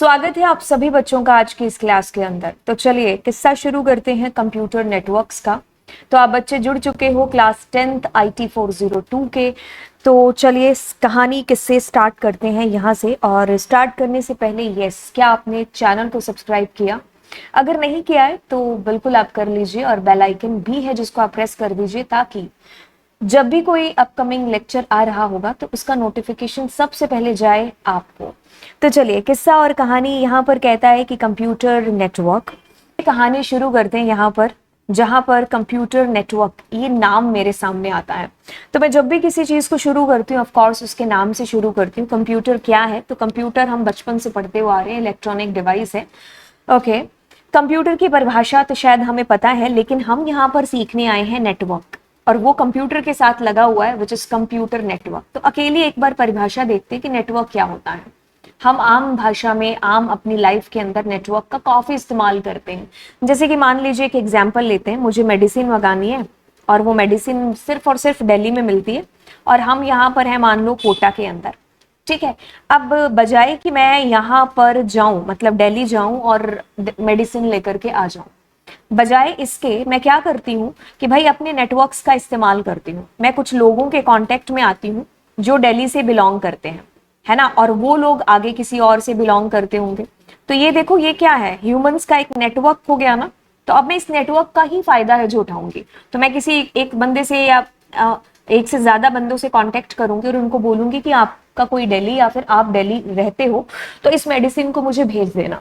स्वागत है आप सभी बच्चों का आज की इस क्लास के अंदर। तो चलिए किस्सा शुरू करते हैं कंप्यूटर नेटवर्क्स का। तो आप बच्चे जुड़ चुके हो क्लास 10th IT 402 के। तो चलिए कहानी किस्से स्टार्ट करते हैं यहाँ से। और स्टार्ट करने से पहले क्या आपने चैनल को सब्सक्राइब किया? अगर नहीं किया है तो बिल्कुल आप कर लीजिए, और बेल आइकन भी है जिसको आप प्रेस कर दीजिए, ताकि जब भी कोई अपकमिंग लेक्चर आ रहा होगा तो उसका नोटिफिकेशन सबसे पहले जाए आपको। तो चलिए किस्सा और कहानी यहाँ पर कहता है कि कंप्यूटर नेटवर्क। कहानी शुरू करते हैं यहाँ पर, जहाँ पर कंप्यूटर नेटवर्क ये नाम मेरे सामने आता है। तो मैं जब भी किसी चीज़ को शुरू करती हूँ ऑफ कोर्स उसके नाम से शुरू करती हूँ। कंप्यूटर क्या है? तो कंप्यूटर हम बचपन से पढ़ते हुए आ रहे हैं, इलेक्ट्रॉनिक डिवाइस है। ओके, कंप्यूटर की परिभाषा तो शायद हमें पता है, लेकिन हम यहाँ पर सीखने आए हैं नेटवर्क, और वो कंप्यूटर के साथ लगा हुआ है, विच इज कंप्यूटर नेटवर्क। तो अकेले एक बार परिभाषा देखते हैं कि नेटवर्क क्या होता है। हम आम भाषा में आम अपनी लाइफ के अंदर नेटवर्क का काफी इस्तेमाल करते हैं। जैसे कि मान लीजिए एक एग्जांपल लेते हैं, मुझे मेडिसिन मंगानी है और वो मेडिसिन सिर्फ और सिर्फ दिल्ली में मिलती है, और हम यहाँ पर हैं मान लो कोटा के अंदर। ठीक है, अब बजाय कि मैं यहाँ पर जाऊं, मतलब दिल्ली जाऊं और मेडिसिन लेकर के आ जाऊं, बजाय इसके मैं क्या करती हूँ कि भाई अपने नेटवर्क्स का इस्तेमाल करती हूँ। मैं कुछ लोगों के कांटेक्ट में आती हूँ जो दिल्ली से बिलोंग करते हैं, है ना, और वो लोग आगे किसी और से बिलोंग करते होंगे। तो ये देखो, ये क्या है? ह्यूमंस का एक नेटवर्क हो गया ना। तो अब मैं इस नेटवर्क का ही फायदा है जो उठाऊंगी। तो मैं किसी एक बंदे से या एक से ज्यादा बंदों से कांटेक्ट करूंगी और उनको बोलूंगी कि आपका कोई दिल्ली या फिर आप दिल्ली रहते हो तो इस मेडिसिन को मुझे भेज देना,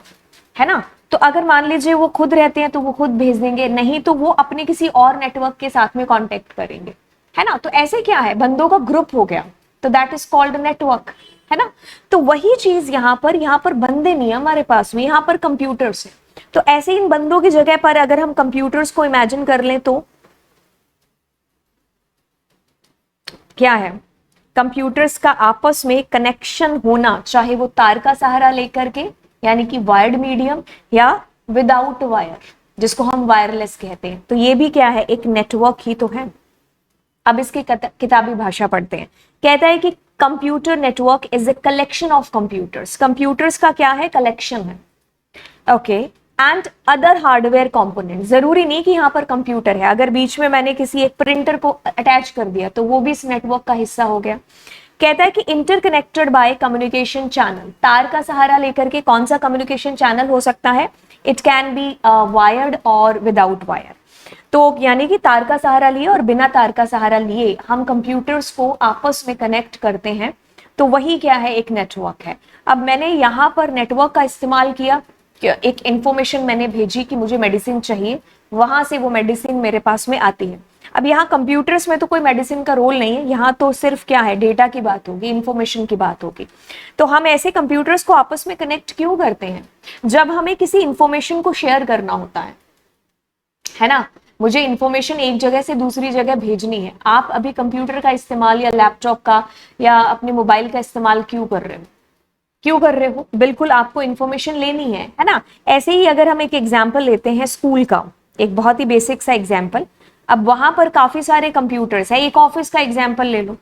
है ना। तो अगर मान लीजिए वो खुद रहते हैं तो वो खुद भेज देंगे, नहीं तो वो अपने किसी और नेटवर्क के साथ में कांटेक्ट करेंगे, है ना। तो ऐसे क्या है, बंदों का ग्रुप हो गया, तो दैट इज कॉल्ड नेटवर्क, है ना। तो वही चीज यहाँ पर बंदे नहीं है हमारे पास में, यहाँ पर कंप्यूटर्स है। तो ऐसे इन बंदों की जगह पर अगर हम कंप्यूटर्स को इमेजिन कर लें तो क्या है? कंप्यूटर्स का आपस में कनेक्शन होना, चाहे वो तार का सहारा लेकर के, यानी कि वायर्ड मीडियम, या विदाउट वायर जिसको हम वायरलेस कहते हैं। तो ये भी क्या है? एक नेटवर्क ही तो है। अब इसकी किताबी भाषा पढ़ते हैं। कहता है कि computer network is a collection of computers. Computers का क्या है? कलेक्शन है। Okay, and other hardware component. जरूरी नहीं कि यहाँ पर कंप्यूटर है, अगर बीच में मैंने किसी एक प्रिंटर को अटैच कर दिया तो वो भी इस नेटवर्क का हिस्सा हो गया। कहता है कि इंटरकनेक्टेड बाय कम्युनिकेशन चैनल। तार का सहारा लेकर के कौन सा कम्युनिकेशन चैनल हो सकता है? इट कैन बी वायर्ड और विदाउट वायर। तो यानी कि तार का सहारा लिए और बिना तार का सहारा लिए हम कंप्यूटर्स को आपस में कनेक्ट करते हैं। तो वही क्या है? एक नेटवर्क है। अब मैंने यहाँ पर नेटवर्क का इस्तेमाल किया, एक इंफॉर्मेशन मैंने भेजी कि मुझे मेडिसिन चाहिए, वहां से वो मेडिसिन मेरे पास में आती है। अब यहाँ कंप्यूटर्स में तो कोई मेडिसिन का रोल नहीं है, यहाँ तो सिर्फ क्या है? डेटा की बात होगी, इंफॉर्मेशन की बात होगी। तो हम ऐसे कंप्यूटर्स को आपस में कनेक्ट क्यों करते हैं? जब हमें किसी इंफॉर्मेशन को शेयर करना होता है ना। मुझे इंफॉर्मेशन एक जगह से दूसरी जगह भेजनी है। आप अभी कंप्यूटर का इस्तेमाल या लैपटॉप का या अपने मोबाइल का इस्तेमाल क्यों कर रहे हो? क्यों कर रहे हो? बिल्कुल आपको इंफॉर्मेशन लेनी है ना। ऐसे ही अगर हम एक एग्जाम्पल लेते हैं स्कूल का, एक बहुत ही बेसिक सा एग्जाम्पल। अब वहां पर काफी सारे कंप्यूटर्स है, एक ऑफिस का एग्जाम्पल ले लो,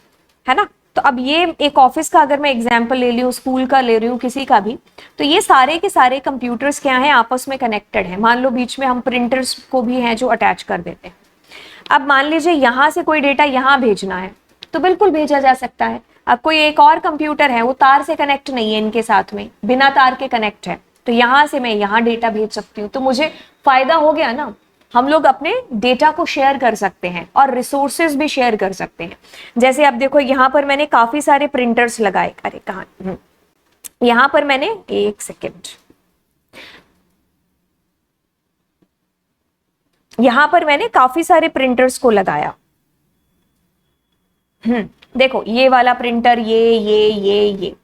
है ना। तो अब ये एक ऑफिस का अगर मैं एग्जाम्पल ले रही हूँ, स्कूल का ले रही हूँ, किसी का भी, तो ये सारे के सारे कंप्यूटर्स क्या है? आपस में कनेक्टेड है। मान लो बीच में हम प्रिंटर्स को भी हैं जो अटैच कर देते हैं। अब मान लीजिए यहाँ से कोई डेटा यहाँ भेजना है तो बिल्कुल भेजा जा सकता है। अब कोई एक और कंप्यूटर है, वो तार से कनेक्ट नहीं है, इनके साथ में बिना तार के कनेक्ट है, तो यहां से मैं यहाँ डेटा भेज सकती हूँ। तो मुझे फायदा हो गया ना। हम लोग अपने डेटा को शेयर कर सकते हैं और रिसोर्सेज भी शेयर कर सकते हैं। जैसे अब देखो, यहाँ पर मैंने काफी सारे प्रिंटर्स लगाए। अरे कहाँ, यहाँ पर मैंने, एक सेकेंड, यहाँ पर मैंने काफी सारे प्रिंटर्स को लगाया। देखो ये वाला प्रिंटर, ये।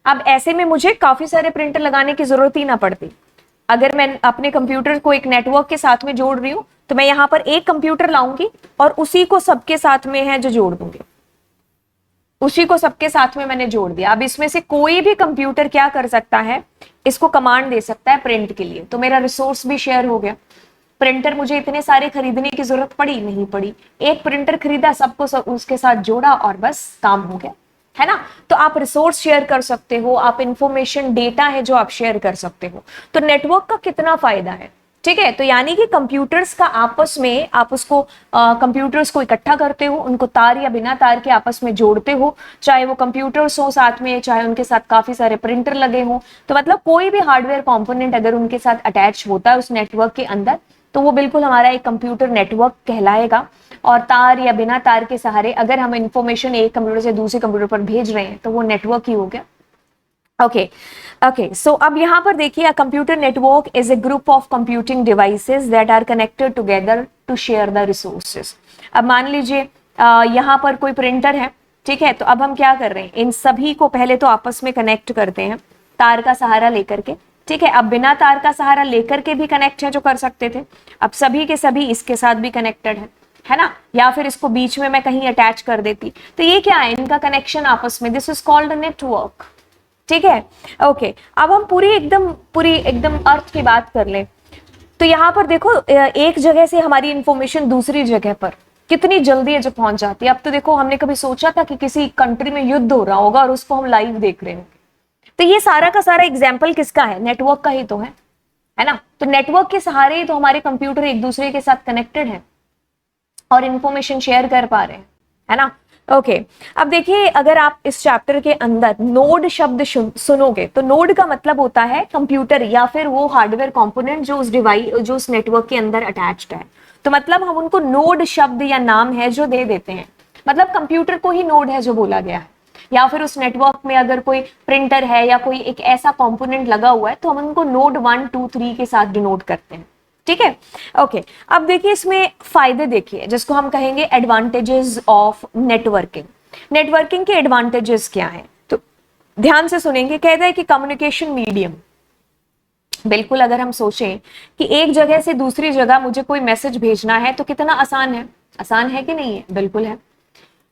अब ऐसे में मुझे काफी सारे प्रिंटर लगाने की जरूरत ही ना पड़ती। अगर मैं अपने कंप्यूटर को एक नेटवर्क के साथ में जोड़ रही हूं तो मैं यहाँ पर एक कंप्यूटर लाऊंगी और उसी को सबके साथ में है जो जोड़ दूंगी, उसी को सबके साथ में मैंने जोड़ दिया। अब इसमें से कोई भी कंप्यूटर क्या कर सकता है? इसको कमांड दे सकता है प्रिंट के लिए, तो मेरा रिसोर्स भी शेयर हो गया। प्रिंटर मुझे इतने सारे खरीदने की जरूरत पड़ी नहीं पड़ी, एक प्रिंटर खरीदा, सबको उसके साथ जोड़ा और बस काम हो गया। है ना। तो आप रिसोर्स शेयर कर सकते हो, आप इंफॉर्मेशन डेटा है जो आप शेयर कर सकते हो। तो नेटवर्क का कितना फायदा है, ठीक है। तो यानी कि कंप्यूटर्स का आपस में आप उसको कंप्यूटर्स को इकट्ठा करते हो, उनको तार या बिना तार के आपस में जोड़ते हो, चाहे वो कंप्यूटर्स हो साथ में, चाहे उनके साथ काफी सारे प्रिंटर लगे हों। तो मतलब कोई भी हार्डवेयर कंपोनेंट अगर उनके साथ अटैच होता है उस नेटवर्क के अंदर, तो वो बिल्कुल हमारा एक कंप्यूटर नेटवर्क कहलाएगा। और तार या बिना तार के सहारे अगर हम इंफॉर्मेशन एक कंप्यूटर से दूसरे कंप्यूटर पर भेज रहे हैं तो वो नेटवर्क ही हो गया। ओके ओके, सो अब यहां पर देखिए, computer network is a group of computing devices that are connected together to share the resources. अब मान लीजिए यहां पर कोई प्रिंटर है, ठीक है। तो अब हम क्या कर रहे हैं, इन सभी को पहले तो आपस में कनेक्ट करते हैं तार का सहारा लेकर के, ठीक है। अब बिना तार का सहारा लेकर के भी कनेक्ट है जो कर सकते थे, अब सभी के सभी इसके साथ भी कनेक्टेड है ना। या फिर इसको बीच में मैं कहीं अटैच कर देती, तो ये क्या है, इनका कनेक्शन आपस में, दिस इज कॉल्ड नेटवर्क, ठीक है। ओके, अब हम पूरी एकदम अर्थ की बात कर लें। तो यहां पर देखो, एक जगह से हमारी इंफॉर्मेशन दूसरी जगह पर कितनी जल्दी है जो पहुंच जाती है। अब तो देखो, हमने कभी सोचा था कि किसी कंट्री में युद्ध हो रहा होगा और उसको हम लाइव देख रहे होंगे। तो ये सारा का सारा एग्जाम्पल किसका है, नेटवर्क का ही तो है ना। तो नेटवर्क के सहारे ही तो हमारे कंप्यूटर एक दूसरे के साथ कनेक्टेड है और इंफॉर्मेशन शेयर कर पा रहे हैं, है ना। ओके, अब देखिए, अगर आप इस चैप्टर के अंदर नोड शब्द सुनोगे, तो नोड का मतलब होता है कंप्यूटर या फिर वो हार्डवेयर कंपोनेंट जो उस नेटवर्क के अंदर अटैच्ड है। तो मतलब हम उनको नोड शब्द या नाम है जो दे देते हैं, मतलब कंप्यूटर को ही नोड है जो बोला गया है। या फिर उस नेटवर्क में अगर कोई प्रिंटर है या कोई एक ऐसा कंपोनेंट लगा हुआ है, तो हम उनको नोड 1 2 3 के साथ डिनोट करते हैं, ठीक है। ओके, अब देखिए इसमें फायदे देखिए, जिसको हम कहेंगे एडवांटेजेस ऑफ नेटवर्किंग। नेटवर्किंग के एडवांटेजेस क्या हैं, तो ध्यान से सुनेंगे। कहता है कि कम्युनिकेशन मीडियम, बिल्कुल अगर हम सोचें कि एक जगह से दूसरी जगह मुझे कोई मैसेज भेजना है तो कितना आसान है कि नहीं है, बिल्कुल है।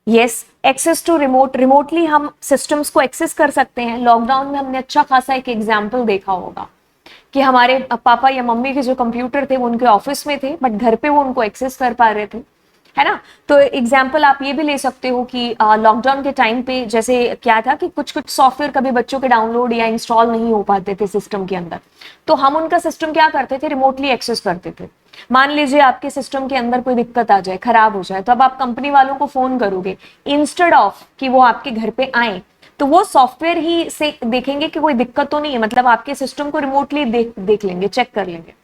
यस, एक्सेस टू रिमोटली हम सिस्टम्स को एक्सेस कर सकते हैं। लॉकडाउन में हमने अच्छा खासा एक एग्जाम्पल देखा होगा कि हमारे पापा या मम्मी के जो कंप्यूटर थे वो उनके ऑफिस में थे, बट घर पे वो उनको एक्सेस कर पा रहे थे, है ना। तो एग्जाम्पल आप ये भी ले सकते हो कि लॉकडाउन के टाइम पे जैसे क्या था कि कुछ सॉफ्टवेयर कभी बच्चों के डाउनलोड या इंस्टॉल नहीं हो पाते थे सिस्टम के अंदर, तो हम उनका सिस्टम क्या करते थे, रिमोटली एक्सेस करते थे। मान लीजिए आपके सिस्टम के अंदर कोई दिक्कत आ जाए, खराब हो जाए, तो अब आप कंपनी वालों को फोन करोगे, इंस्टेड ऑफ कि वो आपके घर पे आए, तो वो सॉफ्टवेयर ही से देखेंगे कि कोई दिक्कत तो नहीं है, मतलब आपके सिस्टम को रिमोटली देख लेंगे, चेक कर लेंगे।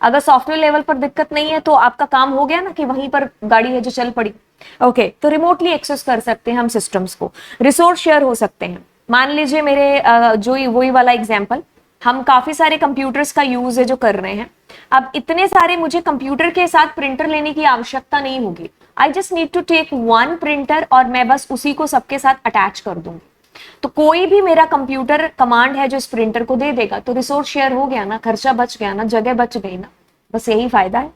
अगर सॉफ्टवेयर लेवल पर दिक्कत नहीं है तो आपका काम हो गया ना, कि वहीं पर गाड़ी है जो चल पड़ी। ओके, तो रिमोटली एक्सेस कर सकते हैं हम सिस्टम्स को, रिसोर्स शेयर हो सकते हैं। मान लीजिए मेरे वही वाला एग्जाम्पल, हम काफी सारे कंप्यूटर्स का यूज है जो कर रहे हैं। अब इतने सारे मुझे कंप्यूटर के साथ प्रिंटर लेने की आवश्यकता नहीं होगी, I just need to take 1 printer और मैं बस उसी को सबके साथ अटैच कर दूंगी। तो कोई भी मेरा कंप्यूटर कमांड है जो इस प्रिंटर को दे देगा, तो रिसोर्स शेयर हो गया ना, खर्चा बच गया ना, जगह बच गई ना, बस यही फायदा है।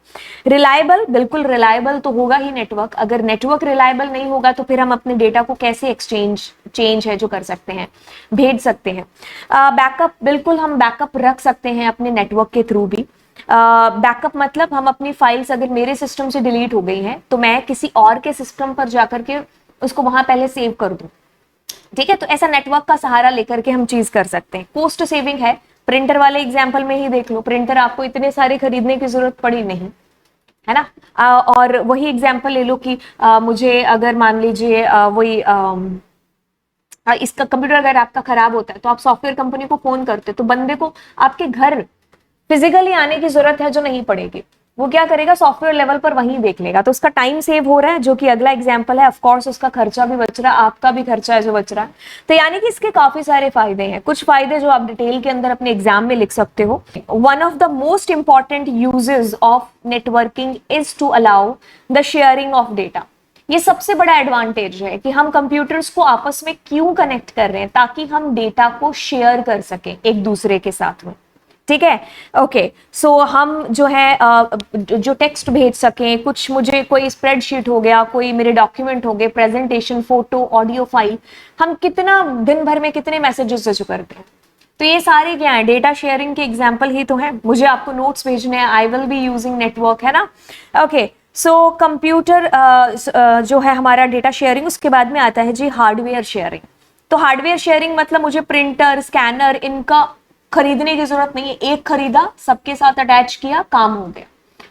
रिलायबल, बिल्कुल रिलायबल तो होगा ही नेटवर्क। अगर नेटवर्क रिलायबल नहीं होगा तो फिर हम अपने डेटा को कैसे चेंज है जो कर सकते हैं, भेज सकते हैं। बैकअप, बिल्कुल हम बैकअप रख सकते हैं अपने नेटवर्क के थ्रू भी। बैकअप मतलब हम अपनी फाइल्स अगर मेरे सिस्टम से डिलीट हो गई हैं तो मैं किसी और के सिस्टम पर जाकर के उसको वहां पहले सेव कर दूं, ठीक है। तो ऐसा नेटवर्क का सहारा लेकर के हम चीज कर सकते हैं। कॉस्ट सेविंग है, प्रिंटर वाले एग्जाम्पल में ही देख लो, प्रिंटर आपको इतने सारे खरीदने की जरूरत पड़ी नहीं, है ना। और वही एग्जाम्पल ले लो कि मुझे अगर मान लीजिए इसका कंप्यूटर अगर आपका खराब होता है तो आप सॉफ्टवेयर कंपनी को फोन करते, तो बंदे को आपके घर फिजिकली आने की जरूरत है जो नहीं पड़ेगी, वो क्या करेगा, सॉफ्टवेयर लेवल पर वहीं देख लेगा। तो उसका टाइम सेव हो रहा है, जो कि अगला एग्जांपल है। ऑफ कोर्स उसका खर्चा भी बच रहा है, आपका भी खर्चा है जो बच रहा है। तो यानी कि इसके काफी सारे फायदे हैं, कुछ फायदे जो आप डिटेल के अंदर अपने एग्जाम में लिख सकते हो। One of the most important uses of networking is to allow the sharing of data. ये सबसे बड़ा एडवांटेज है कि हम कंप्यूटर्स को आपस में क्यों कनेक्ट कर रहे हैं, ताकि हम डेटा को शेयर कर सकें एक दूसरे के साथ में, ठीक है। ओके, सो हम जो है जो टेक्स्ट भेज सकें, कुछ मुझे कोई स्प्रेडशीट हो गया, कोई मेरे डॉक्यूमेंट हो गए, प्रेजेंटेशन, फोटो, ऑडियो फाइल, हम कितना दिन भर में कितने मैसेजेस जो करते हैं। तो ये सारे क्या है, डेटा शेयरिंग के एग्जाम्पल ही तो है। मुझे आपको नोट्स भेजने हैं, I will be using network, है ना। ओके, सो कंप्यूटर जो है हमारा डेटा शेयरिंग, उसके बाद में आता है जी हार्डवेयर शेयरिंग। तो हार्डवेयर शेयरिंग मतलब मुझे प्रिंटर, स्कैनर इनका खरीदने की जरूरत नहीं है, एक खरीदा सबके साथ अटैच किया, काम हो गया,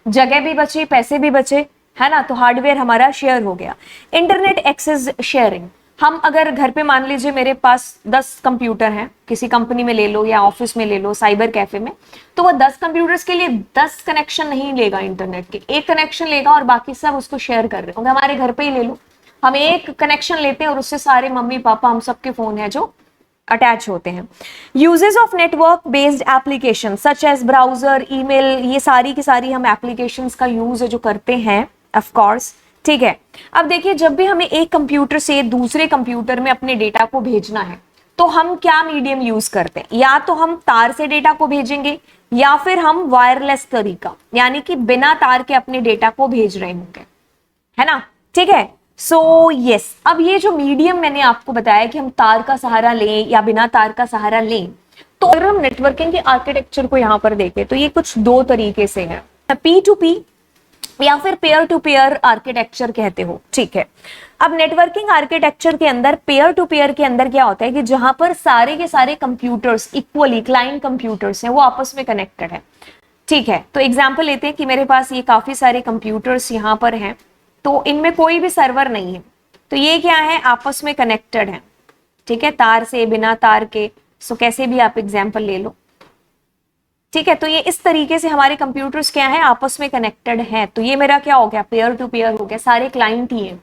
जगह भी बची, पैसे भी बचे, है ना। तो हार्डवेयर हमारा शेयर हो गया। इंटरनेट एक्सेस शेयरिंग, हम अगर घर पे मान लीजिए मेरे पास 10 कंप्यूटर हैं, किसी कंपनी में ले लो या ऑफिस में ले लो, साइबर कैफे में, तो वो 10 कंप्यूटर्स के लिए 10 कनेक्शन नहीं लेगा इंटरनेट के, एक कनेक्शन लेगा और बाकी सब उसको शेयर कर रहे होंगे। हमारे घर पे ही ले लो, हम एक कनेक्शन लेते हैं और उससे सारे मम्मी पापा हम सबके फोन है जो अटैच होते हैं। Uses of network based application such as browser, email, ये सारी की सारी हम एप्लीकेशंस का यूज जो करते हैं ऑफ कोर्स, ठीक है। अब देखिए, जब भी हमें एक कंप्यूटर से दूसरे कंप्यूटर में अपने डेटा को भेजना है तो हम क्या मीडियम यूज करते हैं, या तो हम तार से डेटा को भेजेंगे या फिर हम वायरलेस तरीका यानी कि बिना तार के अपने डेटा को भेज रहे होंगे, है ना, ठीक है। सो यस, अब ये जो मीडियम मैंने आपको बताया कि हम तार का सहारा लें या बिना तार का सहारा लें, तो अगर हम नेटवर्किंग के आर्किटेक्चर को यहां पर देखें तो ये कुछ दो तरीके से है, P2P या फिर पेयर टू पेयर आर्किटेक्चर कहते हो, ठीक है। अब नेटवर्किंग आर्किटेक्चर के अंदर पेयर टू पेयर के अंदर क्या होता है कि जहां पर सारे के सारे कंप्यूटर्स इक्वली क्लाइंट कंप्यूटर्स हैं, वो आपस में कनेक्टेड है, ठीक है। तो एग्जांपल लेते हैं कि मेरे पास ये काफी सारे कंप्यूटर्स यहाँ पर हैं, तो इनमें कोई भी सर्वर नहीं है, तो ये क्या है, आपस में कनेक्टेड है, ठीक है, तार से, बिना तार के। सो कैसे भी आप एग्जांपल ले लो, ठीक है। तो ये इस तरीके से हमारे कंप्यूटर्स क्या है, आपस में कनेक्टेड हैं। तो ये मेरा क्या हो गया, पेयर टू पेयर हो गया, सारे क्लाइंट ही हैं।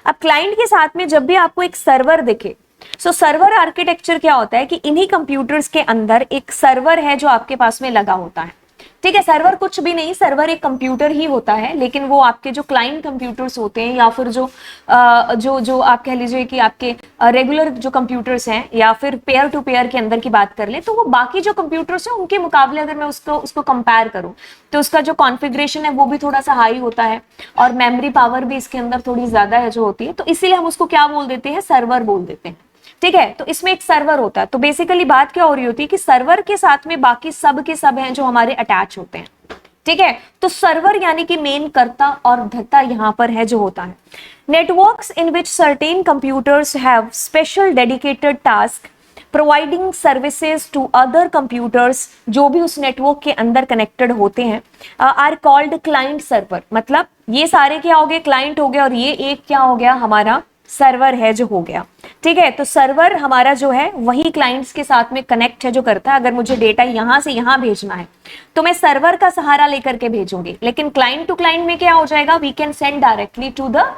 अब क्लाइंट के साथ में जब भी आपको एक सर्वर दिखे, सो सर्वर आर्किटेक्चर क्या होता है कि इन्हीं कंप्यूटर्स के अंदर एक सर्वर है जो आपके पास में लगा होता है, ठीक है। सर्वर कुछ भी नहीं, सर्वर एक कंप्यूटर ही होता है, लेकिन वो आपके जो क्लाइंट कंप्यूटर्स होते हैं या फिर जो आप कह लीजिए कि आपके रेगुलर जो कंप्यूटर्स हैं, या फिर पेयर टू पेयर के अंदर की बात कर ले, तो वो बाकी जो कंप्यूटर्स हैं उनके मुकाबले अगर मैं उसको कंपेयर करूं तो उसका जो कॉन्फ़िगरेशन है वो भी थोड़ा सा हाई होता है और मेमोरी पावर भी इसके अंदर थोड़ी ज्यादा है जो होती है, तो इसीलिए हम उसको क्या बोल देते हैं, सर्वर बोल देते हैं, ठीक है। तो इसमें एक सर्वर होता है। तो बेसिकली बात क्या हो रही होती है कि सर्वर के साथ में बाकी सब के सब हैं जो हमारे अटैच होते हैं, ठीक है। तो सर्वर यानी कि मेन कर्ता और धर्ता यहां पर है जो होता है। Networks in which certain computers have special dedicated task providing services to other computers, जो भी उस नेटवर्क के अंदर कनेक्टेड होते हैं, आर कॉल्ड क्लाइंट सर्वर। मतलब ये सारे क्या हो गए, क्लाइंट हो गए, और ये एक क्या हो गया, हमारा सर्वर है जो हो गया, ठीक है। तो सर्वर हमारा जो है वही क्लाइंट्स के साथ में कनेक्ट है जो करता है। अगर मुझे डेटा यहां से यहां भेजना है तो मैं सर्वर का सहारा लेकर के भेजूंगी, लेकिन क्लाइंट टू क्लाइंट में क्या हो जाएगा, we can send directly to the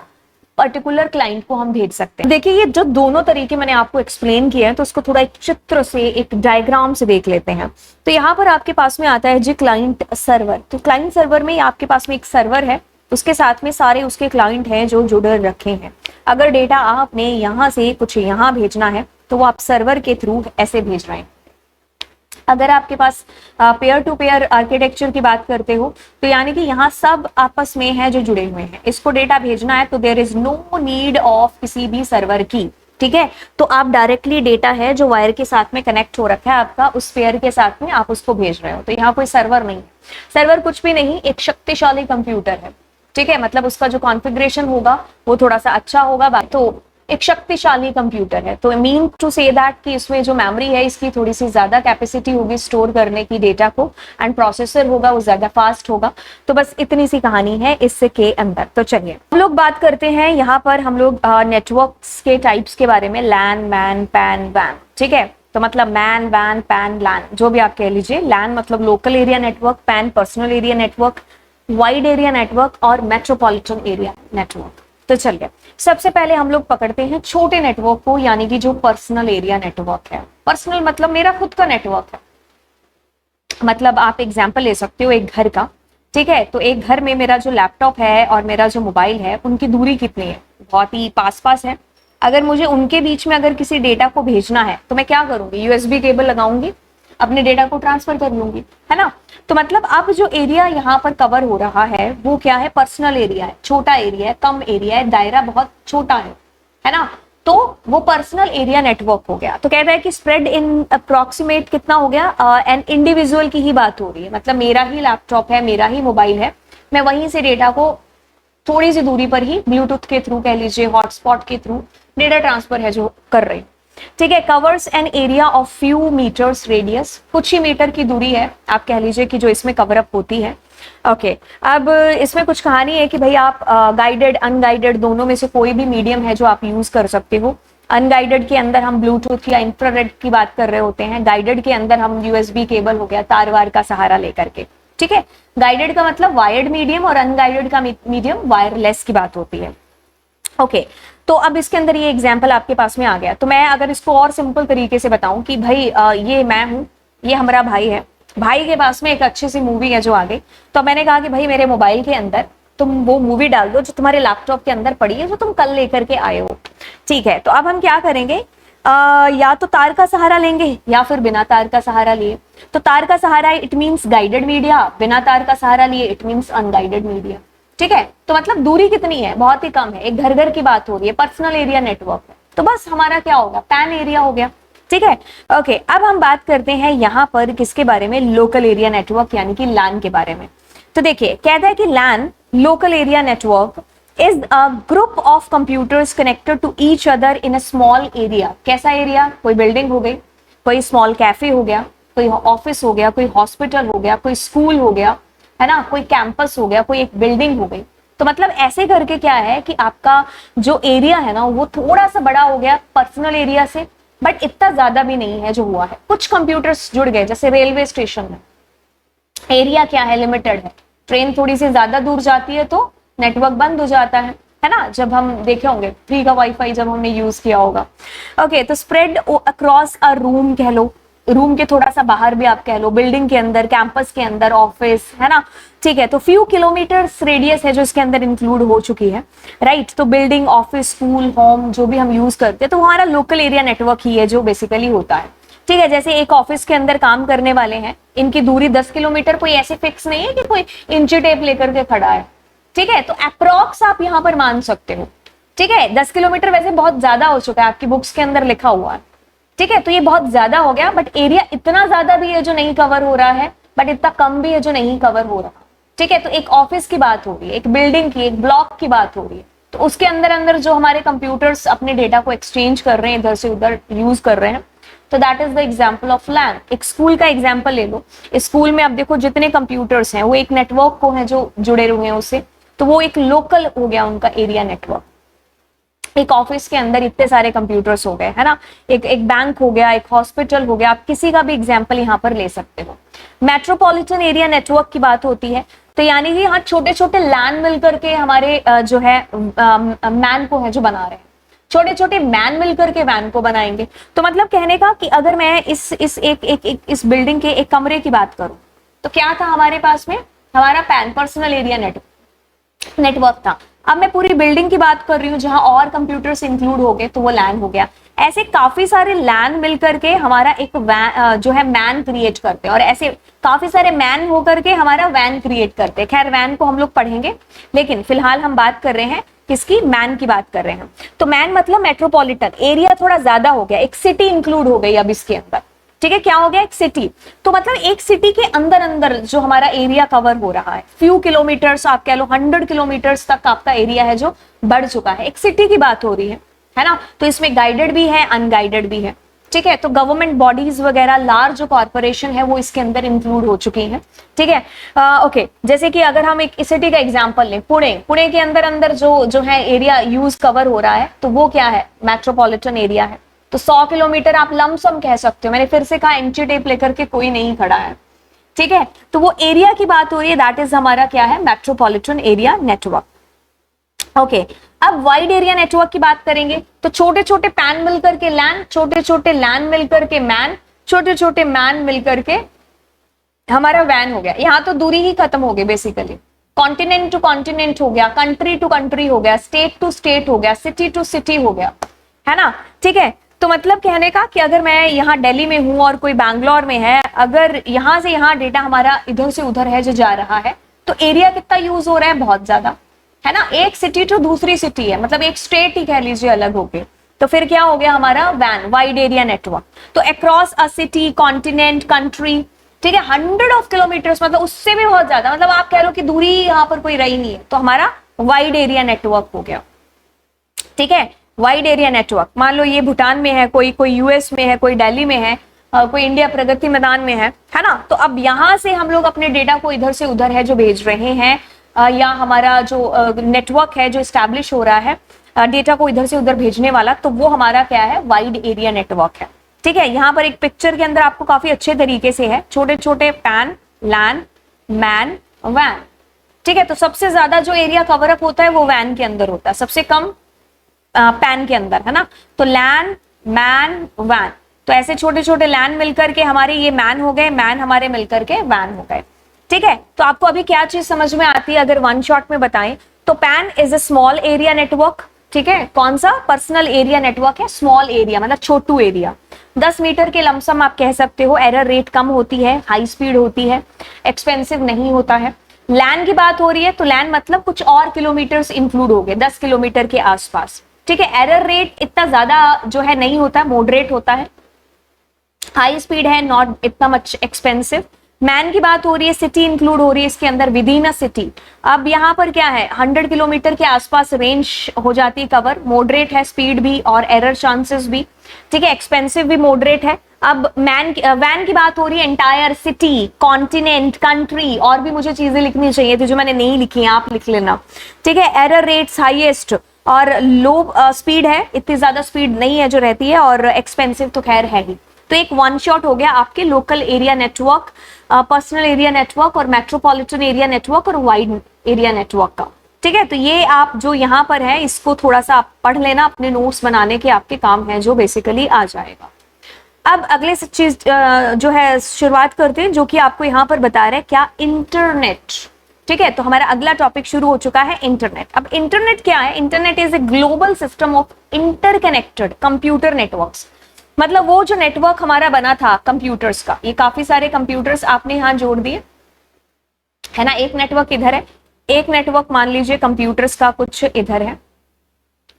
particular client को हम भेज सकते हैं। देखिए, ये जो दोनों तरीके मैंने आपको एक्सप्लेन किया है, तो उसको थोड़ा एक चित्र से, एक डायग्राम से देख लेते हैं। तो यहाँ पर आपके पास में आता है जी क्लाइंट सर्वर। तो क्लाइंट सर्वर में आपके पास में एक सर्वर है, उसके साथ में सारे उसके क्लाइंट हैं जो जुड़ रखे हैं। अगर डेटा आपने यहाँ से कुछ यहाँ भेजना है तो वो आप सर्वर के थ्रू ऐसे भेज रहे हैं। अगर आपके पास पेयर टू पेयर आर्किटेक्चर की बात करते हो तो यानी कि यहाँ सब आपस में है जो जुड़े हुए हैं, इसको डेटा भेजना है तो there is no need of किसी भी सर्वर की, ठीक है। तो आप डायरेक्टली डेटा है जो वायर के साथ में कनेक्ट हो रखा है आपका, उस पेयर के साथ में आप उसको भेज रहे हो। तो यहाँ कोई सर्वर नहीं है, सर्वर कुछ भी नहीं, एक शक्तिशाली कंप्यूटर है, ठीक है। मतलब उसका जो कॉन्फ़िगरेशन होगा वो थोड़ा सा अच्छा होगा, तो एक शक्तिशाली कंप्यूटर है। तो मीन टू से दैट कि इसमें जो मेमोरी है इसकी थोड़ी सी ज्यादा कैपेसिटी होगी स्टोर करने की डेटा को, एंड प्रोसेसर होगा वो ज्यादा फास्ट होगा। तो बस इतनी सी कहानी है इसके अंदर। तो चलिए हम लोग बात करते हैं यहाँ पर हम लोग नेटवर्क्स के टाइप्स के बारे में, लैन, मैन, पैन, वैन, ठीक है। तो मतलब मैन, वैन, पैन, लैन, जो भी आप कह लीजिए। लैन मतलब local area network, pan personal area network, wide area network और मेट्रोपॉलिटन एरिया नेटवर्क। तो चलिए सबसे पहले हम लोग पकड़ते हैं छोटे नेटवर्क को, यानी कि जो पर्सनल एरिया नेटवर्क है। पर्सनल मतलब मेरा खुद का नेटवर्क है। मतलब आप एग्जांपल ले सकते हो एक घर का, ठीक है। तो एक घर में मेरा जो लैपटॉप है और मेरा जो मोबाइल है उनकी दूरी कितनी है, बहुत ही पास पास है। अगर मुझे उनके बीच में अगर किसी डेटा को भेजना है तो मैं क्या करूंगी, यूएसबी केबल लगाऊंगी, अपने डेटा को ट्रांसफर कर लूंगी, है ना। तो मतलब अब जो एरिया यहाँ पर कवर हो रहा है वो क्या है, पर्सनल एरिया है, छोटा एरिया है, कम एरिया है, दायरा बहुत छोटा है ना। तो वो पर्सनल एरिया नेटवर्क हो गया। तो कहता है कि स्प्रेड इन अप्रोक्सीमेट कितना हो गया, एन इंडिविजुअल की ही बात हो रही है। मतलब मेरा ही लैपटॉप है, मेरा ही मोबाइल है, मैं वहीं से डेटा को थोड़ी सी दूरी पर ही ब्लूटूथ के थ्रू कह लीजिए, हॉटस्पॉट के थ्रू डेटा ट्रांसफर है जो कर रही हूँ। ठीक है, covers an area of few metres radius, कुछ ही मीटर की दूरी है आप कह लीजिए कि जो इसमें कवर अप होती है। ओके अब इसमें कुछ कहानी है कि भाई आप गाइडेड अनगाइडेड दोनों में से कोई भी मीडियम है जो आप यूज कर सकते हो। अनगाइडेड के अंदर हम ब्लूटूथ या इंफ्रारेड की बात कर रहे होते हैं, गाइडेड के अंदर हम यूएसबी केबल हो गया, तार वार का सहारा लेकर के। ठीक है, गाइडेड का मतलब वायर्ड मीडियम और अनगाइडेड का मीडियम वायरलेस की बात होती है। ओके तो अब इसके अंदर ये एग्जाम्पल आपके पास में आ गया, तो मैं अगर इसको और सिंपल तरीके से बताऊं कि भाई ये मैं हूं, ये हमारा भाई है, भाई के पास में एक अच्छी सी मूवी है जो आ गई, तो मैंने कहा कि भाई मेरे मोबाइल के अंदर तुम वो मूवी डाल दो जो तुम्हारे लैपटॉप के अंदर पड़ी है, जो तुम कल लेकर के आए हो। ठीक है, तो अब हम क्या करेंगे, या तो तार का सहारा लेंगे या फिर बिना तार का सहारा लिए। तो तार का सहारा इट मीन्स गाइडेड मीडिया, बिना तार का सहारा लिए इट मीन्स अनगाइडेड मीडिया। ठीक है, तो मतलब दूरी कितनी है, बहुत ही कम है, एक घर घर की बात हो रही है, पर्सनल एरिया नेटवर्क है, तो बस हमारा क्या होगा, पैन एरिया हो गया। ठीक है, ओके अब हम बात करते हैं यहाँ पर किसके बारे में, लोकल एरिया नेटवर्क यानी कि लैन के बारे में। तो देखिए कहता है कि LAN local area network is a group of computers connected to each other in a small area. कैसा एरिया, कोई बिल्डिंग हो गई, कोई स्मॉल कैफे हो गया, कोई ऑफिस हो गया, कोई हॉस्पिटल हो गया, कोई स्कूल हो गया, है ना, कोई कैंपस हो गया, कोई एक बिल्डिंग हो गई। तो मतलब ऐसे करके क्या है कि आपका जो एरिया है ना वो थोड़ा सा बड़ा हो गया पर्सनल एरिया से, बट इतना ज्यादा भी नहीं है जो हुआ है। कुछ कंप्यूटर्स जुड़ गए, जैसे रेलवे स्टेशन में एरिया क्या है, लिमिटेड है, ट्रेन थोड़ी सी ज्यादा दूर जाती है तो नेटवर्क बंद हो जाता है ना, जब हम देखे होंगे फ्री का वाईफाई जब हमने यूज किया होगा। ओके तो स्प्रेड अक्रॉस अ रूम कह लो, रूम के थोड़ा सा बाहर भी आप कह लो, बिल्डिंग के अंदर, कैंपस के अंदर, ऑफिस, है ना। ठीक है, तो फ्यू किलोमीटर्स रेडियस है जो इसके अंदर इंक्लूड हो चुकी है, राइट। तो बिल्डिंग, ऑफिस, स्कूल, होम जो भी हम यूज करते हैं तो हमारा लोकल एरिया नेटवर्क ही है जो बेसिकली होता है। ठीक है, जैसे एक ऑफिस के अंदर काम करने वाले हैं, इनकी दूरी 10 किलोमीटर कोई ऐसे फिक्स नहीं है कि कोई इंची टेप लेकर के खड़ा है। ठीक है, तो अप्रॉक्स आप यहाँ पर मान सकते हो। ठीक है, 10 किलोमीटर वैसे बहुत ज्यादा हो चुका है, आपकी बुक्स के अंदर लिखा हुआ है। ठीक है, तो ये बहुत ज्यादा हो गया, बट एरिया इतना ज्यादा भी है जो नहीं कवर हो रहा है, बट इतना कम भी है जो नहीं कवर हो रहा। ठीक है, तो एक ऑफिस की बात हो रही है, एक बिल्डिंग की, एक ब्लॉक की बात हो रही है, तो उसके अंदर अंदर जो हमारे कंप्यूटर्स अपने डेटा को एक्सचेंज कर रहे हैं, इधर से उधर यूज कर रहे हैं, तो that is the example of LAN. एक स्कूल का एग्जाम्पल ले लो, स्कूल में आप देखो जितने कंप्यूटर्स हैं वो एक नेटवर्क को है जो जुड़े हुए हैं उससे, तो वो एक लोकल हो गया उनका एरिया नेटवर्क। एक ऑफिस के अंदर इतने सारे कंप्यूटर्स हो गए, है ना, एक बैंक हो गया, एक हॉस्पिटल हो गया, आप किसी का भी एग्जाम्पल यहाँ पर ले सकते हो। मेट्रोपॉलिटन एरिया नेटवर्क की बात होती है, तो यानी कि यहाँ छोटे छोटे लैन मिलकर के हमारे जो है मैन को है जो बना रहे हैं, छोटे छोटे मैन मिलकर के वैन को बनाएंगे। तो मतलब कहने का कि अगर मैं इस बिल्डिंग के एक कमरे की बात करूं तो क्या था हमारे पास में, हमारा पैन पर्सनल एरिया नेटवर्क था। अब मैं पूरी बिल्डिंग की बात कर रही हूँ जहां और कंप्यूटर्स इंक्लूड हो गए तो वो लैन हो गया। ऐसे काफी सारे लैन मिलकर के हमारा एक जो है मैन क्रिएट करते हैं, और ऐसे काफी सारे मैन होकर के हमारा वैन क्रिएट करते हैं। खैर वैन को हम लोग पढ़ेंगे, लेकिन फिलहाल हम बात कर रहे हैं किसकी, मैन की बात कर रहे हैं। तो मैन मतलब मेट्रोपॉलिटन एरिया थोड़ा ज्यादा हो गया, एक सिटी इंक्लूड हो गई अब इसके अंदर। ठीक है, क्या हो गया, एक सिटी। तो मतलब एक सिटी के अंदर अंदर जो हमारा एरिया कवर हो रहा है, फ्यू किलोमीटर्स आप कह लो 100 किलोमीटर्स तक आपका एरिया है जो बढ़ चुका है, एक सिटी की बात हो रही है ना। तो इसमें गाइडेड भी है, अनगाइडेड भी है। ठीक है, तो गवर्नमेंट बॉडीज वगैरह, लार्ज जो कॉर्पोरेशन है वो इसके अंदर इंक्लूड हो चुकी हैं। ठीक है, ओके जैसे कि अगर हम एक सिटी का एग्जांपल लें, पुणे के अंदर अंदर जो है एरिया यूज कवर हो रहा है, तो वो क्या है, मेट्रोपॉलिटन एरिया है। तो 100 किलोमीटर आप लमसम कह सकते हो, मैंने फिर से कहा इंची टेप लेकर के कोई नहीं खड़ा है। ठीक है, तो वो एरिया की बात हो रही है, दैट इज हमारा क्या है, मेट्रोपॉलिटन एरिया नेटवर्क। ओके, अब वाइड एरिया नेटवर्क की बात करेंगे, तो छोटे छोटे पैन मिलकर के लैन, छोटे छोटे लैन मिलकर के मैन, छोटे छोटे मैन मिलकर के हमारा वैन हो गया। यहाँ तो दूरी ही खत्म हो गई बेसिकली, कॉन्टिनेंट टू कॉन्टिनेंट हो गया, कंट्री टू कंट्री हो गया, स्टेट टू स्टेट हो गया, सिटी टू सिटी हो गया, है ना। ठीक है, तो मतलब कहने का कि अगर मैं यहाँ दिल्ली में हूं और कोई बैंगलोर में है, अगर यहाँ से यहाँ डेटा हमारा इधर से उधर है जो जा रहा है, तो एरिया कितना यूज हो रहा है, बहुत ज्यादा, है ना। एक सिटी टू दूसरी सिटी है, मतलब एक स्टेट ही कह लीजिए अलग हो गए, तो फिर क्या हो गया हमारा वैन, वाइड एरिया नेटवर्क। तो across a city, continent, country, ठीक है, 100 ऑफ किलोमीटर्स, मतलब उससे भी बहुत ज्यादा, मतलब आप कह लो कि दूरी यहाँ पर कोई रही नहीं है, तो हमारा वाइड एरिया नेटवर्क हो गया। ठीक है, वाइड एरिया नेटवर्क, मान लो ये भूटान में है, कोई कोई यूएस में है, कोई दिल्ली में है, कोई इंडिया प्रगति मैदान में है ना। तो अब यहाँ से हम लोग अपने डेटा को इधर से उधर है जो भेज रहे हैं, या हमारा जो नेटवर्क है जो इस्टेब्लिश हो रहा है डेटा को इधर से उधर भेजने वाला, तो वो हमारा क्या है, वाइड एरिया नेटवर्क है। ठीक है, यहाँ पर एक पिक्चर के अंदर आपको काफी अच्छे तरीके से है, छोटे छोटे पैन, लैन, मैन, वैन। ठीक है, तो सबसे ज्यादा जो एरिया कवर अप होता है वो वैन के अंदर होता है, सबसे कम पैन के अंदर, है ना। तो लैन, मैन, वैन, तो ऐसे छोटे छोटे लैन मिलकर के हमारे ये मैन हो गए, मैन हमारे मिलकर के वैन हो गए। ठीक है, तो आपको अभी क्या चीज समझ में आती है अगर वन शॉट में बताएं तो pan is a small area network. ठीक है, कौन सा, पर्सनल एरिया नेटवर्क है, स्मॉल एरिया मतलब छोटू एरिया, 10 मीटर के लमसम आप कह सकते हो, एरर रेट कम होती है, हाई स्पीड होती है, एक्सपेंसिव नहीं होता है। लैन की बात हो रही है तो लैन मतलब कुछ और किलोमीटर्स इंक्लूड हो गए, 10 किलोमीटर के आसपास। ठीक है, एरर रेट इतना ज्यादा जो है नहीं होता, मॉडरेट होता है, हाई स्पीड है, नॉट इतना मच एक्सपेंसिव। मैन की बात हो रही है, सिटी इंक्लूड हो रही है इसके अंदर, विद इन अ सिटी। अब यहाँ पर क्या है, 100 किलोमीटर के आसपास रेंज हो जाती है कवर, मॉडरेट है स्पीड भी और एरर चांसेस भी। ठीक है, एक्सपेंसिव भी मॉडरेट है। अब वैन की बात हो रही है, एंटायर सिटी, कॉन्टिनेंट, कंट्री, और भी मुझे चीजें लिखनी चाहिए थी जो मैंने नहीं लिखी है, आप लिख लेना। ठीक है, एरर रेट्स हाईएस्ट और लो स्पीड है, इतनी ज्यादा स्पीड नहीं है जो रहती है, और एक्सपेंसिव तो खैर है ही। तो एक वन शॉट हो गया आपके local area network, personal area network और मेट्रोपॉलिटन एरिया नेटवर्क और वाइड एरिया नेटवर्क का। ठीक है, तो ये आप जो यहाँ पर है इसको थोड़ा सा आप पढ़ लेना, अपने नोट्स बनाने के आपके काम है जो बेसिकली आ जाएगा। अब अगले चीज जो है शुरुआत करते हैं, जो कि आपको यहाँ पर बता रहे हैं क्या, इंटरनेट। ठीक है, तो हमारा अगला टॉपिक शुरू हो चुका है, इंटरनेट। अब इंटरनेट क्या है, internet is a global system of interconnected computer networks. मतलब वो जो नेटवर्क हमारा बना था कंप्यूटर्स का, ये काफी सारे कंप्यूटर्स आपने यहाँ जोड़ दिए, है ना। एक नेटवर्क इधर है, एक नेटवर्क मान लीजिए कंप्यूटर्स का कुछ इधर है।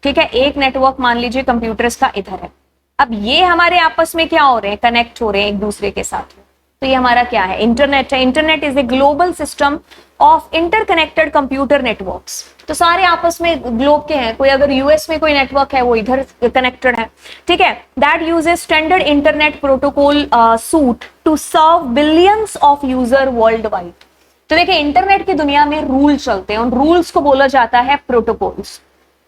ठीक है, एक नेटवर्क मान लीजिए कंप्यूटर्स का इधर है। अब ये हमारे आपस में क्या हो रहे हैं, कनेक्ट हो रहे हैं एक दूसरे के साथ। तो ये हमारा क्या है, इंटरनेट है। Internet is a global system of interconnected computer networks. तो सारे आपस में ग्लोब के हैं, कोई अगर यूएस में कोई नेटवर्क है वो इधर कनेक्टेड है। ठीक है, that uses standard internet protocol suite to serve billions of user world wide. तो देखिए, इंटरनेट की दुनिया में रूल चलते हैं, उन रूल्स को बोला जाता है प्रोटोकॉल्स।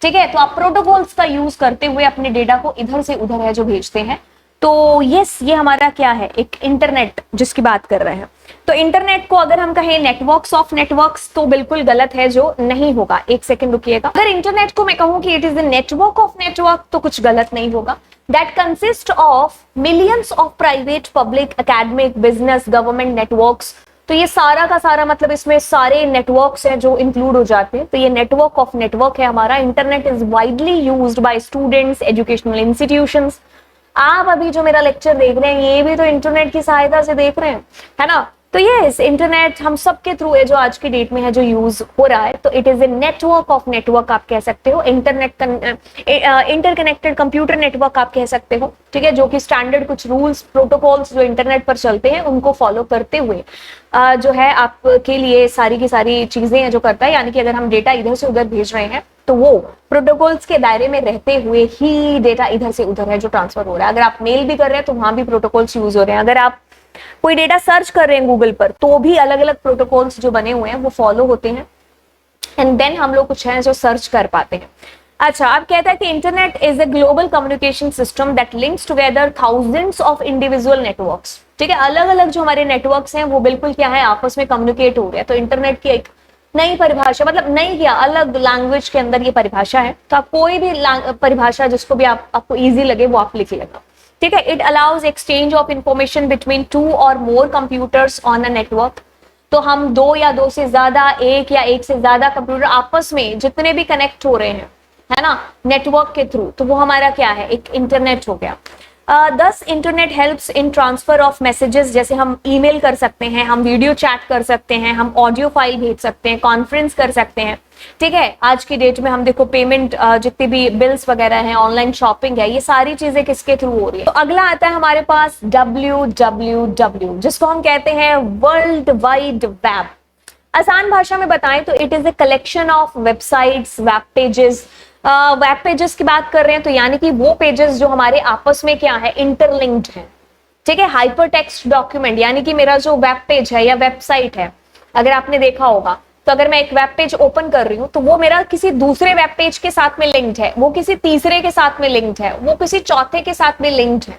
ठीक है, तो आप प्रोटोकॉल्स का यूज करते हुए अपने डेटा को इधर से उधर है जो भेजते हैं। तो ये हमारा क्या है, एक इंटरनेट जिसकी बात कर रहे हैं। तो इंटरनेट को अगर हम कहें नेटवर्क्स ऑफ नेटवर्क्स तो बिल्कुल गलत है, जो नहीं होगा। एक सेकंड रुकिएगा, अगर इंटरनेट को मैं कहूं कि it is the network of network तो कुछ गलत नहीं होगा। That consist of millions of private, public, academic, business, government networks. तो ये सारा का सारा मतलब इसमें सारे नेटवर्क्स हैं जो इंक्लूड हो जाते हैं। तो ये नेटवर्क ऑफ नेटवर्क है हमारा। Internet is widely used by students, educational institutions. आप अभी जो मेरा लेक्चर देख रहे हैं ये भी तो इंटरनेट की सहायता से देख रहे हैं, है ना। तो ये इंटरनेट हम सबके थ्रू है जो आज की डेट में है जो यूज हो रहा है। तो it is a network of network आप कह सकते हो, इंटरनेट इंटरकनेक्टेड कंप्यूटर नेटवर्क आप कह सकते हो। ठीक है, जो कि स्टैंडर्ड कुछ रूल्स प्रोटोकॉल्स जो इंटरनेट पर चलते हैं उनको फॉलो करते हुए जो है आपके लिए सारी की सारी चीजें जो करता है। यानी कि अगर हम डेटा इधर से उधर भेज रहे हैं तो वो प्रोटोकॉल्स के दायरे में रहते हुए ही डेटा इधर से उधर है जो ट्रांसफर हो रहा है। अगर आप मेल भी कर रहे हैं तो वहां भी प्रोटोकॉल्स यूज हो रहे हैं। अगर आप कोई डेटा सर्च कर रहे हैं गूगल पर तो भी अलग अलग प्रोटोकॉल्स जो बने हुए हैं वो फॉलो होते हैं, एंड देन हम लोग कुछ है जो सर्च कर पाते हैं। अच्छा, अब कहता है कि internet is a global communication system that links together thousands of individual networks. ठीक है, अलग अलग जो हमारे नेटवर्क्स हैं वो बिल्कुल क्या है, आपस में कम्युनिकेट हो रहे हैं। तो इंटरनेट की एक नई परिभाषा, मतलब नई क्या, अलग लैंग्वेज के अंदर ये परिभाषा है। तो आप कोई भी परिभाषा जिसको भी आपको इजी लगे वो आप लिख लेना। ठीक है, it allows exchange of information between 2 और मोर कंप्यूटर्स ऑन अ नेटवर्क। तो हम 2 या 2 से ज्यादा, 1 या 1 से ज्यादा कंप्यूटर आपस में जितने भी कनेक्ट हो रहे हैं, है ना, नेटवर्क के थ्रू, तो वो हमारा क्या है, एक इंटरनेट हो गया। दस internet helps in transfer of messages. जैसे हम ईमेल कर सकते हैं, हम वीडियो चैट कर सकते हैं, हम ऑडियो फाइल भेज सकते हैं, कॉन्फ्रेंस कर सकते हैं। ठीक है, आज की डेट में हम देखो पेमेंट, जितने भी बिल्स वगैरह हैं, ऑनलाइन शॉपिंग है, ये सारी चीजें किसके थ्रू हो रही है। तो अगला आता है हमारे पास www, जिसको हम कहते हैं वर्ल्ड वाइड वेब। आसान भाषा में बताएं तो it is a collection of websites, web pages, web pages की बात कर रहे हैं तो यानी कि वो पेजेस जो हमारे आपस में क्या है, इंटरलिंक्ड है। ठीक है, हाइपर टेक्स्ट डॉक्यूमेंट यानी कि मेरा जो वेब पेज है या वेबसाइट है, अगर आपने देखा होगा तो अगर मैं एक वेब पेज ओपन कर रही हूं तो वो मेरा किसी दूसरे वेब पेज के साथ में लिंक्ड है, वो किसी तीसरे के साथ में लिंक्ड है, वो किसी चौथे के साथ में लिंक्ड है।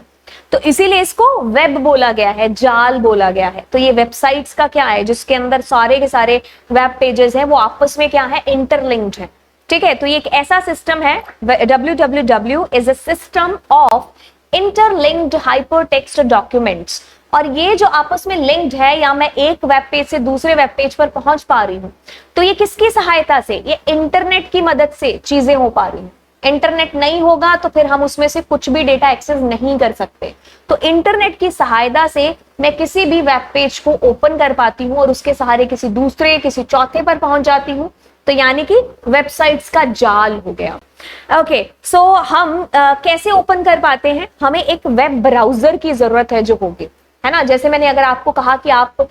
तो इसीलिए इसको वेब बोला गया है, जाल बोला गया है। तो ये वेबसाइट्स का क्या है, जिसके अंदर सारे के सारे वेब पेजेस हैं वो आपस में क्या है, इंटरलिंक्ड है। ठीक है, तो ये एक ऐसा सिस्टम है, www is a system of interlinked hypertext documents. और ये जो आपस में लिंक्ड है, या मैं एक वेब पेज से दूसरे वेब पेज पर पहुंच पा रही हूं, तो ये किसकी सहायता से, ये इंटरनेट की मदद से चीजें हो पा रही हैं। इंटरनेट नहीं होगा तो फिर हम उसमें से कुछ भी डेटा एक्सेस नहीं कर सकते। तो इंटरनेट की सहायता से मैं किसी भी वेब पेज को ओपन कर पाती हूँ और उसके सहारे किसी दूसरे, किसी चौथे पर पहुंच जाती हूँ। तो यानी कि वेबसाइट्स का जाल हो गया। ओके, सो हम कैसे ओपन कर पाते हैं, हमें एक वेब ब्राउजर की जरूरत है जो होगी, है ना। जैसे मैंने अगर आपको कहा कि आप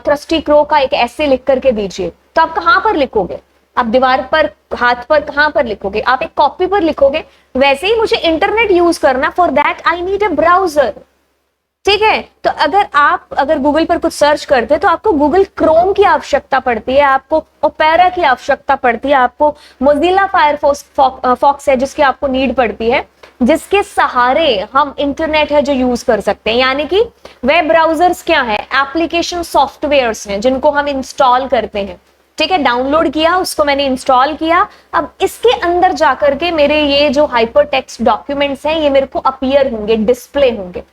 थ्रस्टी क्रो का एक ऐसे लिख करके दीजिए, तो आप कहां पर लिखोगे, आप दीवार पर, हाथ पर, कहां पर लिखोगे, आप एक कॉपी पर लिखोगे। वैसे ही मुझे इंटरनेट यूज करना, for that I need a browser. ठीक है, तो अगर गूगल पर कुछ सर्च करते हैं तो आपको गूगल क्रोम की आवश्यकता पड़ती है, आपको ओपेरा की आवश्यकता पड़ती है, आपको मोजिला फायरफॉक्स है जिसकी आपको नीड पड़ती है, जिसके सहारे हम इंटरनेट है जो यूज कर सकते हैं। यानी कि वेब ब्राउजर्स क्या है, एप्लीकेशन सॉफ्टवेयर्स हैं जिनको हम इंस्टॉल करते हैं। ठीक है, डाउनलोड किया, उसको मैंने इंस्टॉल किया, अब इसके अंदर जाकर के मेरे ये जो हाइपर टेक्स्ट डॉक्यूमेंट्स हैं ये मेरे को अपीयर होंगे, डिस्प्ले होंगे।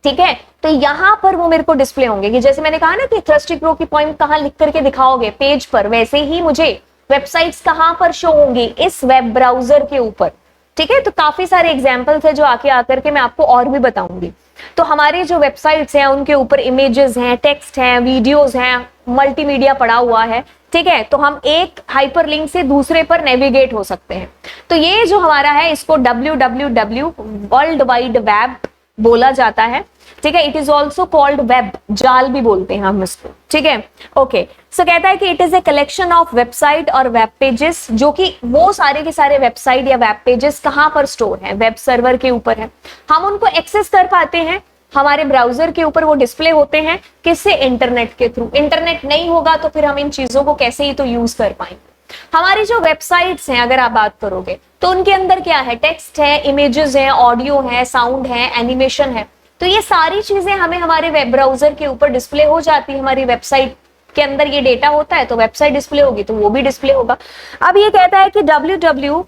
ठीक है, तो यहां पर वो मेरे को डिस्प्ले होंगे कि जैसे मैंने कहा ना कि थ्रस्टी क्रो की पॉइंट कहां लिख करके दिखाओगे पेज पर, वैसे ही मुझे वेबसाइट्स कहां पर शो होंगी, इस वेब ब्राउजर के ऊपर। ठीक है, तो काफी सारे एग्जांपल्स है जो आके आकर के मैं आपको और भी बताऊंगी। तो हमारे जो वेबसाइट्स हैं उनके ऊपर इमेजेस हैं, टेक्स्ट हैं, वीडियोस हैं, मल्टीमीडिया पड़ा हुआ है। ठीक है, तो हम एक हाइपरलिंक से दूसरे पर नेविगेट हो सकते हैं। तो ये जो हमारा है इसको www वर्ल्ड वाइड वेब बोला जाता है। ठीक है, it is also called web, जाल भी बोलते हैं हम इसको। ठीक है, ओके, सो कहता है कि it is a collection of website और वेब पेजेस, जो कि वो सारे के सारे वेबसाइट या वेब पेजेस कहां पर स्टोर है, वेब सर्वर के ऊपर है। हम उनको एक्सेस कर पाते हैं, हमारे ब्राउजर के ऊपर वो डिस्प्ले होते हैं, किससे, इंटरनेट के थ्रू। इंटरनेट नहीं होगा तो फिर हम इन चीजों को कैसे ही तो यूज कर पाएंगे। हमारी जो वेबसाइट्स हैं अगर आप बात करोगे तो उनके अंदर क्या है, टेक्स्ट है, इमेजेस है, ऑडियो है, साउंड है, एनिमेशन है। तो ये सारी चीजें हमें हमारे वेब ब्राउजर के ऊपर डिस्प्ले हो जाती है। हमारी वेबसाइट के अंदर ये डेटा होता है तो वेबसाइट डिस्प्ले होगी तो वो भी डिस्प्ले होगा। अब ये कहता है कि www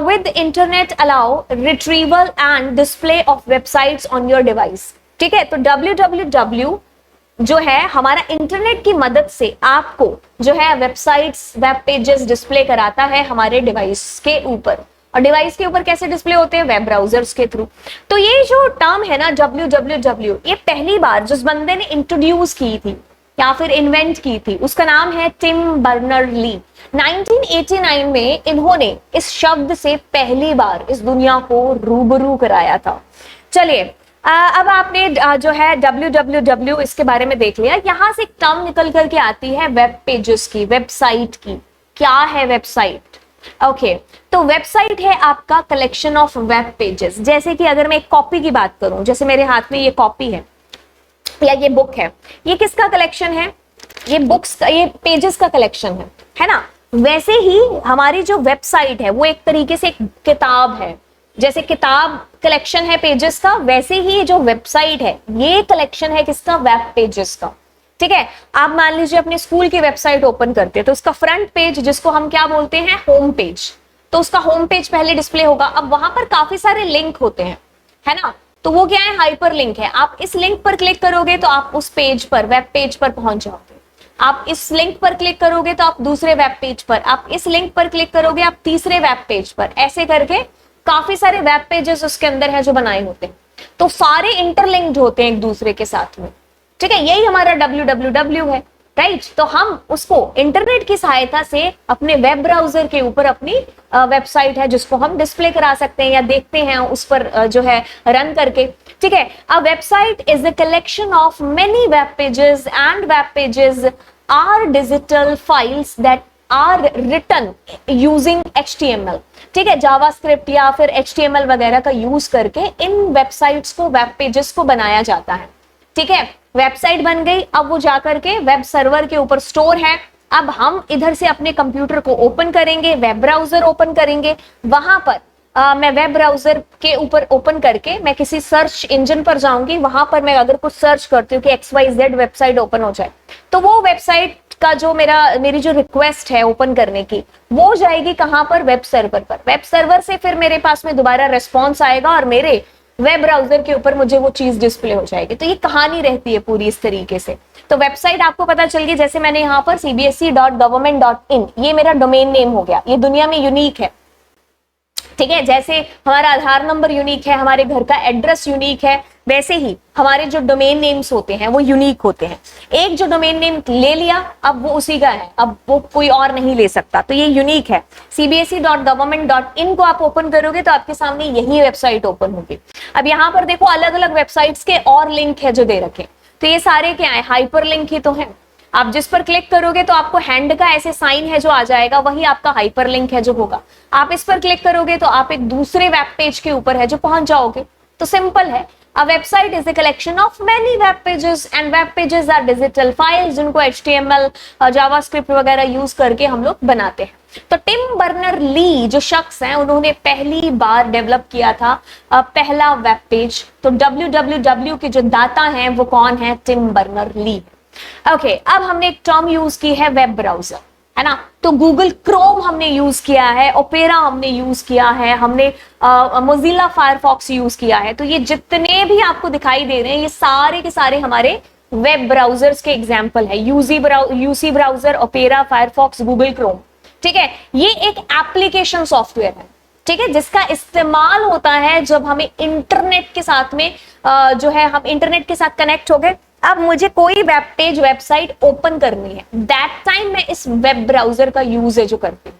with internet allow retrieval and display of websites on your device। ठीक है, तो www जो है हमारा इंटरनेट की मदद से आपको जो है वेबसाइट्स, वेब पेजेस डिस्प्ले कराता है हमारे डिवाइस के ऊपर। और डिवाइस के ऊपर कैसे डिस्प्ले होते हैं, वेब ब्राउजर्स के थ्रू। तो ये जो टर्म है ना www, ये पहली बार जिस बंदे ने इंट्रोड्यूस की थी या फिर इन्वेंट की थी उसका नाम है टिम बर्नर-ली। 1989 में इन्होंने इस शब्द से पहली बार इस दुनिया को रूबरू कराया था। चलिए, अब आपने जो है www इसके बारे में देख लिया। यहां से एक टर्म निकल करके आती है वेब पेजेस की, वेबसाइट की। क्या है वेबसाइट? ओके, तो वेबसाइट है आपका कलेक्शन ऑफ वेब पेजेस। जैसे कि अगर मैं एक कॉपी की बात करूं, जैसे मेरे हाथ में ये कॉपी है या ये बुक है, ये किसका कलेक्शन है? ये बुक्स का, ये पेजेस का कलेक्शन है ना। वैसे ही हमारी जो वेबसाइट है वो एक तरीके से एक किताब है। जैसे किताब कलेक्शन है पेजेस का, वैसे ही जो वेबसाइट है ये कलेक्शन है किसका? वेब पेजेस का। ठीक है, आप मान लीजिए अपने स्कूल की वेबसाइट ओपन करते हैं तो उसका फ्रंट पेज जिसको हम क्या बोलते हैं, होम पेज, तो उसका होम पेज पहले डिस्प्ले होगा। अब वहां पर काफी सारे लिंक होते हैं, है ना, तो वो क्या है, हाइपर लिंक है। आप इस लिंक पर क्लिक करोगे तो आप उस पेज पर, वेब पेज पर पहुंच जाओगे। आप इस लिंक पर क्लिक करोगे तो आप दूसरे वेब पेज पर, आप इस लिंक पर क्लिक करोगे आप तीसरे वेब पेज पर। ऐसे करके काफी सारे वेब पेजेस उसके अंदर है जो बनाए होते हैं, तो सारे इंटरलिंक्ड होते हैं एक दूसरे के साथ में। ठीक है, यही हमारा www है, राइट। तो हम उसको इंटरनेट की सहायता से अपने वेब ब्राउजर के ऊपर अपनी वेबसाइट है जिसको हम डिस्प्ले करा सकते हैं या देखते हैं उस पर जो है रन करके। ठीक है, a website is a collection of many web pages and web pages are digital files that are written using HTML, ठीक है, जावास्क्रिप्ट या फिर HTML वगैरह का यूज करके इन वेबसाइट्स को, वेब पेजेस को बनाया जाता है। ठीक है, वेबसाइट बन गई, अब वो जाकर के वेब सर्वर के ऊपर स्टोर है। अब हम इधर से अपने कंप्यूटर को ओपन करेंगे, वेब ब्राउजर ओपन करेंगे, वहां पर मैं वेब ब्राउजर के ऊपर ओपन करके मैं किसी सर्च इंजन पर जाऊंगी, वहां पर मैं अगर कुछ सर्च करती हूँ कि XYZ वेबसाइट ओपन हो जाए, तो वो वेबसाइट का जो मेरी जो रिक्वेस्ट है ओपन करने की, वो जाएगी कहां पर, वेब सर्वर पर। वेब सर्वर से फिर मेरे पास में दोबारा रेस्पॉन्स आएगा और मेरे वेब ब्राउजर के ऊपर मुझे वो चीज डिस्प्ले हो जाएगी। तो ये कहानी रहती है पूरी इस तरीके से। तो वेबसाइट आपको पता चल गई, जैसे मैंने यहाँ पर cbse.government.in, ये मेरा डोमेन नेम हो गया, ये दुनिया में यूनिक है। ठीक है, जैसे हमारा आधार नंबर यूनिक है, हमारे घर का एड्रेस यूनिक है, वैसे ही हमारे जो डोमेन नेम्स होते हैं वो यूनिक होते हैं। एक जो डोमेन नेम ले लिया, अब वो उसी का है, अब वो कोई और नहीं ले सकता, तो ये यूनिक है। cbse.government.in को आप ओपन करोगे तो आपके सामने यही वेबसाइट ओपन होगी। अब यहाँ पर देखो अलग अलग वेबसाइट्स के और लिंक है जो दे रखे, तो ये सारे क्या है, हाइपर लिंक ही तो है। आप जिस पर क्लिक करोगे तो आपको हैंड का ऐसे साइन है जो आ जाएगा, वही आपका हाइपर लिंक है जो होगा। आप इस पर क्लिक करोगे तो आप एक दूसरे वेब पेज के ऊपर है जो पहुंच जाओगे। तो सिंपल है, a website is a collection of many web pages and web pages are digital files जिनको HTML जावास्क्रिप्ट वगैरह यूज करके हम लोग बनाते हैं। तो टिम बर्नर ली जो शख्स हैं, उन्होंने पहली बार डेवलप किया था पहला वेब पेज। तो www के जो दाता हैं वो कौन है, टिम बर्नर ली। ओके, अब हमने एक टर्म यूज की है वेब ब्राउजर, है ना। तो गूगल क्रोम हमने यूज किया है, ओपेरा हमने यूज किया है, हमने मोजिला फायरफॉक्स यूज किया है। तो ये जितने भी आपको दिखाई दे रहे हैं ये सारे के सारे हमारे वेब ब्राउजर्स के एग्जाम्पल है। UC browser, opera, Firefox, Google Chrome. ठीक है, ये एक एप्लीकेशन सॉफ्टवेयर है, ठीक है, जिसका इस्तेमाल होता है जब हमें इंटरनेट के साथ में जो है, हम इंटरनेट के साथ कनेक्ट हो गए। अब मुझे कोई वेब पेज, वेबसाइट ओपन करनी है, दैट टाइम मैं इस वेब ब्राउजर का यूज है जो करती हूँ।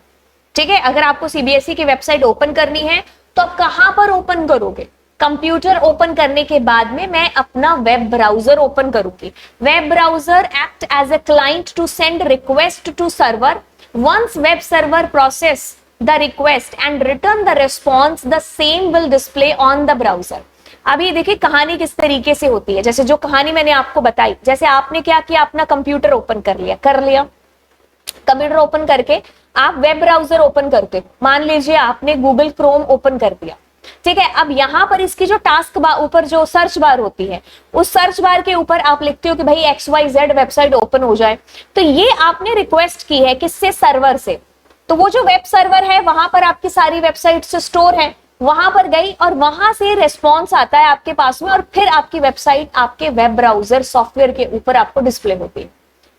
ठीक है, अगर आपको CBSE की वेबसाइट ओपन करनी है तो आप कहां पर ओपन करोगे, कंप्यूटर ओपन करने के बाद में मैं अपना वेब ब्राउजर ओपन करूंगी। Web browser act as a client to send request to server. Once web server process the request and return the response, the same will display on the browser. अभी देखिए कहानी किस तरीके से होती है, जैसे जो कहानी मैंने आपको बताई, जैसे आपने क्या किया, अपना कंप्यूटर ओपन कर लिया, कंप्यूटर ओपन करके आप वेब ब्राउजर ओपन करते हो। मान लीजिए आपने गूगल क्रोम ओपन कर दिया, ठीक है। अब यहां पर इसकी जो टास्क बार ऊपर जो सर्च बार होती है, उस सर्च बार के ऊपर आप लिखते हो कि भाई XYZ वेबसाइट ओपन हो जाए। तो ये आपने रिक्वेस्ट की है किससे, सर्वर से। तो वो जो वेब सर्वर है वहां पर आपकी सारी वेबसाइट से स्टोर है, वहां पर गई और वहां से रिस्पॉन्स आता है आपके पास में, और फिर आपकी वेबसाइट आपके वेब ब्राउजर सॉफ्टवेयर के ऊपर आपको डिस्प्ले होती है।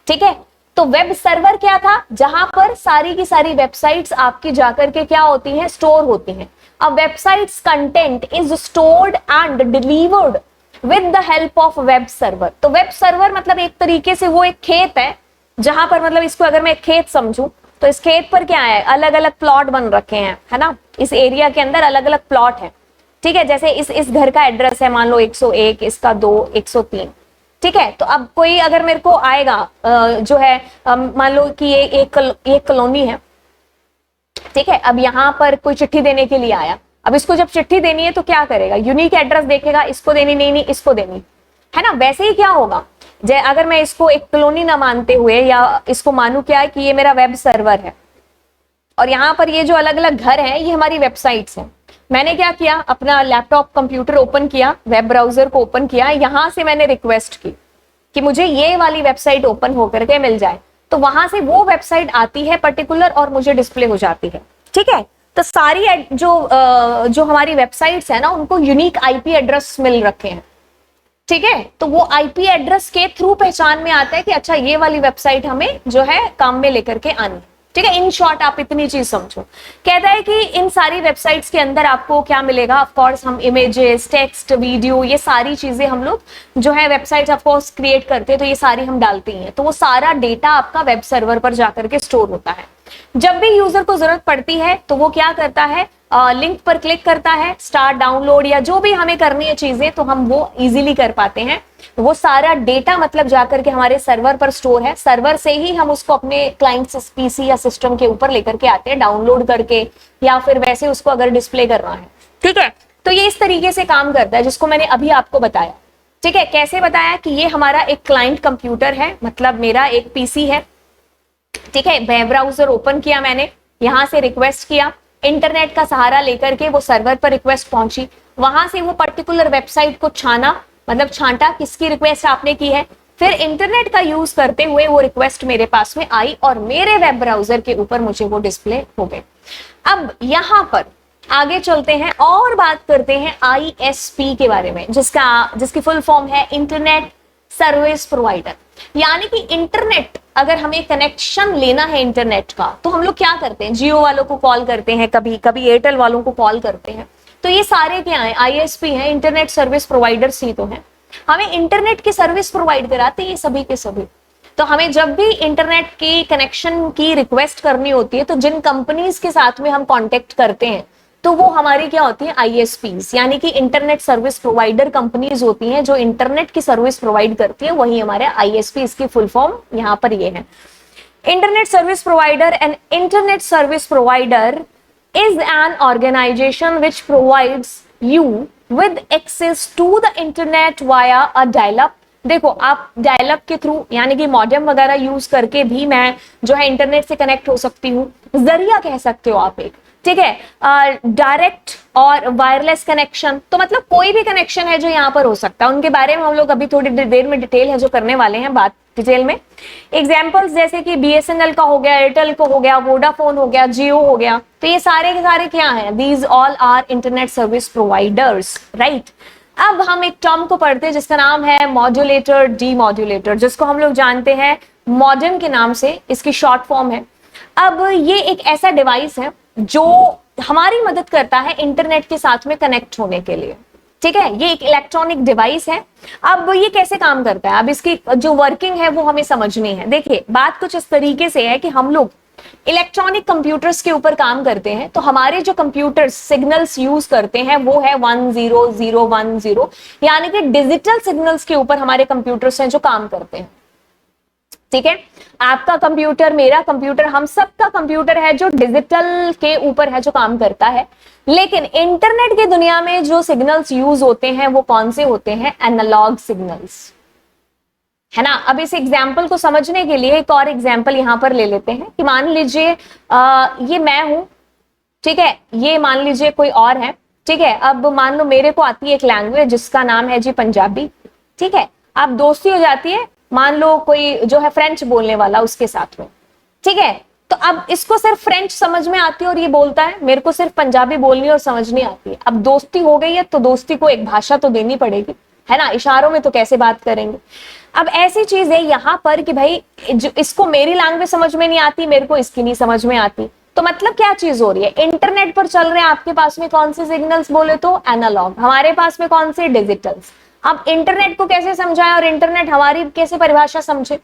ठीक है, तो वेब सर्वर क्या था, जहां पर सारी की सारी वेबसाइट्स आपकी जाकर के क्या होती हैं, स्टोर होती हैं। अब websites content is stored and delivered with the help of web server. तो वेब सर्वर मतलब एक तरीके से वो एक खेत है, जहां पर मतलब इसको अगर मैं एक खेत समझूं तो इस खेत पर क्या है, अलग अलग प्लॉट बन रखे हैं, है ना। इस एरिया के अंदर अलग अलग प्लॉट है, ठीक है। जैसे इस घर का एड्रेस है मान लो 101, इसका 2, 103, ठीक है। तो अब कोई अगर मेरे को आएगा जो है मान लो कि ये एक कॉलोनी है, ठीक है। अब यहाँ पर कोई चिट्ठी देने के लिए आया, अब इसको जब चिट्ठी देनी है तो क्या करेगा, यूनिक एड्रेस देखेगा, इसको देनी नहीं इसको देनी, है ना। वैसे ही क्या होगा, अगर मैं इसको एक कॉलोनी ना मानते हुए या इसको मानू क्या है कि ये मेरा वेब सर्वर है और यहाँ पर ये जो अलग अलग घर हैं ये हमारी वेबसाइट्स हैं। मैंने क्या किया, अपना लैपटॉप कंप्यूटर ओपन किया, वेब ब्राउजर को ओपन किया, यहां से मैंने रिक्वेस्ट की कि मुझे ये वाली वेबसाइट ओपन होकर के मिल जाए। तो वहां से वो वेबसाइट आती है पर्टिकुलर और मुझे डिस्प्ले हो जाती है, ठीक है। तो सारी जो हमारी वेबसाइट्स है ना, उनको यूनिक IP एड्रेस मिल रखे हैं, ठीक है। तो वो IP एड्रेस के थ्रू पहचान में आता है कि अच्छा ये वाली वेबसाइट हमें जो है काम में लेकर के आनी, ठीक है। इन शॉर्ट आप इतनी चीज समझो। कहता है कि इन सारी वेबसाइट्स के अंदर आपको क्या मिलेगा, ऑफ कोर्स हम इमेजेस, टेक्स्ट, वीडियो, ये सारी चीजें हम लोग जो है वेबसाइट्स ऑफ कोर्स क्रिएट करते हैं, तो ये सारी हम डालते हैं। तो वो सारा डेटा आपका वेब सर्वर पर जाकर के स्टोर होता है। जब भी यूजर को जरूरत पड़ती है तो वो क्या करता है, लिंक पर क्लिक करता है, स्टार्ट डाउनलोड या जो भी हमें करनी है चीजें, तो हम वो इजीली कर पाते हैं। वो सारा डेटा मतलब जाकर के हमारे सर्वर पर स्टोर है, सर्वर से ही हम उसको अपने क्लाइंट पीसी या सिस्टम के ऊपर लेकर के आते हैं डाउनलोड करके, या फिर वैसे उसको अगर डिस्प्ले करना है, ठीक है। तो ये इस तरीके से काम करता है जिसको मैंने अभी आपको बताया, ठीक है। कैसे बताया कि ये हमारा एक क्लाइंट कंप्यूटर है, मतलब मेरा एक पीसी है, ठीक है। वेब ब्राउजर ओपन किया मैंने, यहां से रिक्वेस्ट किया, इंटरनेट का सहारा लेकर के वो सर्वर पर रिक्वेस्ट पहुंची, वहां से वो पर्टिकुलर वेबसाइट को छाना, मतलब छांटा किसकी रिक्वेस्ट आपने की है, फिर इंटरनेट का यूज करते हुए वो रिक्वेस्ट मेरे पास में आई और मेरे वेब ब्राउजर के ऊपर मुझे वो डिस्प्ले हो गए। अब यहां पर आगे चलते हैं और बात करते हैं ISP के बारे में, जिसकी फुल फॉर्म है इंटरनेट सर्विस प्रोवाइडर। यानी कि इंटरनेट, अगर हमें कनेक्शन लेना है इंटरनेट का, तो हम लोग क्या करते हैं, जियो वालों को कॉल करते हैं, कभी कभी एयरटेल वालों को कॉल करते हैं। तो ये सारे क्या है, ISP है, इंटरनेट सर्विस प्रोवाइडर्स ही तो है, हमें इंटरनेट की सर्विस प्रोवाइड कराते हैं ये सभी के सभी। तो हमें जब भी इंटरनेट की कनेक्शन की रिक्वेस्ट करनी होती है, तो जिन कंपनीज के साथ में हम कॉन्टेक्ट करते हैं, तो वो हमारी क्या होती है, ISPs, यानी कि इंटरनेट सर्विस प्रोवाइडर कंपनीज होती हैं जो इंटरनेट की सर्विस प्रोवाइड करती हैं, वही हमारे ISP। इसकी फुल फॉर्म यहां पर ये है, internet service provider. And internet service provider is an organisation which provides you with access to the internet via a dial up. देखो, आप डायल अप के थ्रू, यानी कि मॉडेम वगैरह यूज करके भी मैं जो है इंटरनेट से कनेक्ट हो सकती हूँ, जरिया कह सकते हो आप एक, ठीक है। डायरेक्ट और वायरलेस कनेक्शन, तो मतलब कोई भी कनेक्शन है जो यहाँ पर हो सकता है, उनके बारे में हम लोग अभी थोड़ी देर में डिटेल है जो करने वाले हैं बात डिटेल में। एग्जांपल्स जैसे कि BSNL का हो गया, एयरटेल को हो गया, वोडाफोन हो गया, जियो हो गया, तो ये सारे के सारे क्या हैं, these all are internet service providers, right. अब हम एक टर्म को पढ़ते हैं जिसका नाम है मॉड्यूलेटर डीमॉड्यूलेटर, जिसको हम लोग जानते हैं मॉडेम के नाम से, इसकी शॉर्ट फॉर्म है। अब ये एक ऐसा डिवाइस है जो हमारी मदद करता है इंटरनेट के साथ में कनेक्ट होने के लिए, ठीक है। ये एक इलेक्ट्रॉनिक डिवाइस है। अब ये कैसे काम करता है, अब इसकी जो वर्किंग है वो हमें समझनी है। देखिए, बात कुछ इस तरीके से है कि हम लोग इलेक्ट्रॉनिक कंप्यूटर्स के ऊपर काम करते हैं, तो हमारे जो कंप्यूटर्स सिग्नल्स यूज करते हैं वो है 10010, यानी कि डिजिटल सिग्नल्स के ऊपर हमारे कंप्यूटर्स हैं जो काम करते हैं, ठीक है। आपका कंप्यूटर, मेरा कंप्यूटर, हम सबका कंप्यूटर है जो डिजिटल के ऊपर है जो काम करता है। लेकिन इंटरनेट की दुनिया में जो सिग्नल्स यूज होते हैं वो कौन से होते हैं, एनालॉग सिग्नल्स, है ना। अब इस एग्जाम्पल को समझने के लिए एक और एग्जाम्पल यहां पर ले लेते हैं कि मान लीजिए ये मैं हूं, ठीक है, ये मान लीजिए कोई और है, ठीक है। अब मान लो मेरे को आती है एक लैंग्वेज जिसका नाम है जी पंजाबी, ठीक है। अब दोस्ती हो जाती है, मान लो कोई जो है फ्रेंच बोलने वाला उसके साथ में, ठीक है। तो अब इसको सिर्फ फ्रेंच समझ में आती है और ये बोलता है, मेरे को सिर्फ पंजाबी बोलनी और समझनी आती है। अब दोस्ती हो गई है तो दोस्ती को एक भाषा तो देनी पड़ेगी, है ना, इशारों में तो कैसे बात करेंगे। अब ऐसी चीज है यहां पर कि भाई जो इसको मेरी लैंग्वेज समझ में नहीं आती, मेरे को इसकी नहीं समझ में आती, तो मतलब क्या चीज हो रही है, इंटरनेट पर चल रहे हैं आपके पास में कौन से सिग्नल्स, बोले तो एनालॉग, हमारे पास में कौन से, डिजिटल्स। अब इंटरनेट को कैसे समझाएं और इंटरनेट हमारी कैसे परिभाषा समझे,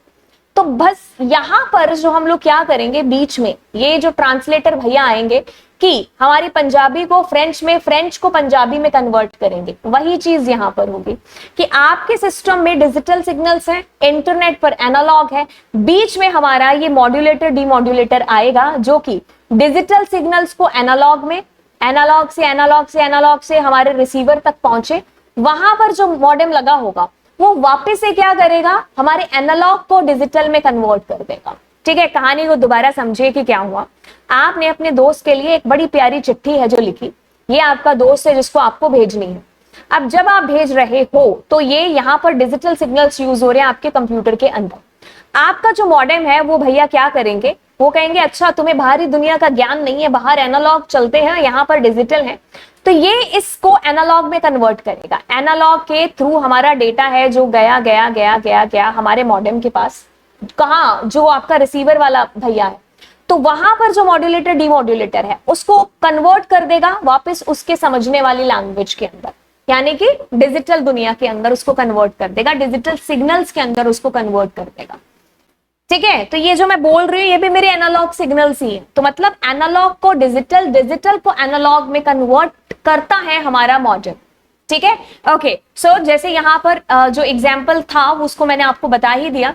तो बस यहां पर जो हम लोग क्या करेंगे, बीच में ये जो ट्रांसलेटर भैया आएंगे कि हमारी पंजाबी को फ्रेंच में, फ्रेंच को पंजाबी में कन्वर्ट करेंगे। वही चीज यहां पर होगी कि आपके सिस्टम में डिजिटल सिग्नल्स हैं, इंटरनेट पर एनालॉग है, बीच में हमारा ये मॉड्यूलेटर डीमॉड्यूलेटर आएगा जो कि डिजिटल सिग्नल्स को एनालॉग में, एनालॉग से एनालॉग से एनालॉग से हमारे रिसीवर तक पहुंचे, वहां पर जो मॉडेम लगा होगा वो वापस से क्या करेगा, हमारे एनालॉग को डिजिटल में कन्वर्ट कर देगा, ठीक है। कहानी को दोबारा समझिए कि क्या हुआ। आपने अपने दोस्त के लिए एक बड़ी प्यारी चिट्ठी है जो लिखी, ये आपका दोस्त है जिसको आपको भेजनी है। अब जब आप भेज रहे हो तो ये यहाँ पर डिजिटल सिग्नल्स यूज हो रहे हैं आपके कंप्यूटर के अंदर। आपका जो मॉडेम है वो भैया क्या करेंगे, वो कहेंगे अच्छा तुम्हें बाहरी दुनिया का ज्ञान नहीं है, बाहर एनालॉग चलते हैं, यहाँ पर डिजिटल है, तो ये इसको एनालॉग में कन्वर्ट करेगा। एनालॉग के थ्रू हमारा डेटा है जो गया गया गया गया गया हमारे मॉडेम के पास, कहाँ, जो आपका रिसीवर वाला भैया है, तो वहां पर जो मॉड्यूलेटर डीमॉड्यूलेटर है उसको कन्वर्ट कर देगा वापस उसके समझने वाली लैंग्वेज के अंदर, यानी कि डिजिटल दुनिया के अंदर उसको कन्वर्ट कर देगा, डिजिटल सिग्नल्स के अंदर उसको कन्वर्ट कर देगा। ठीक है, तो ये जो मैं बोल रही हूँ ये भी मेरे एनालॉग सिग्नल्स ही है। तो मतलब एनालॉग को डिजिटल, डिजिटल को एनालॉग में कन्वर्ट करता है हमारा मॉडल। ठीक है, ओके। सो जैसे यहां पर जो एग्जाम्पल था उसको मैंने आपको बता ही दिया।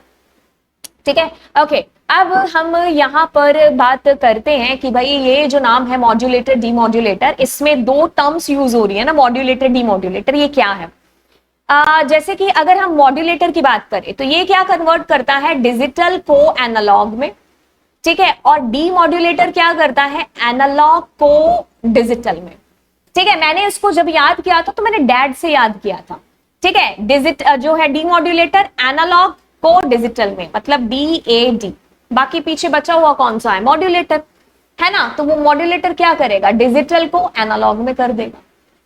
ठीक है, ओके। अब हम यहाँ पर बात करते हैं कि भाई ये जो नाम है मॉड्यूलेटर डीमॉड्यूलेटर, इसमें दो टर्म्स यूज हो रही है ना, मॉड्यूलेटर डीमॉड्यूलेटर, ये क्या है? जैसे कि अगर हम मॉड्यूलेटर की बात करें तो ये क्या कन्वर्ट करता है, डिजिटल को एनालॉग में। ठीक है, और डीमॉड्यूलेटर क्या करता है, एनालॉग को डिजिटल में। ठीक है, मैंने इसको जब याद किया था तो मैंने डैड से याद किया था। ठीक है, डिजिट जो है डीमॉड्यूलेटर एनालॉग को डिजिटल में, मतलब DAD। बाकी पीछे बचा हुआ कौन सा है, मॉड्यूलेटर, है ना। तो वो मॉड्यूलेटर क्या करेगा, डिजिटल को एनालॉग में कर देगा,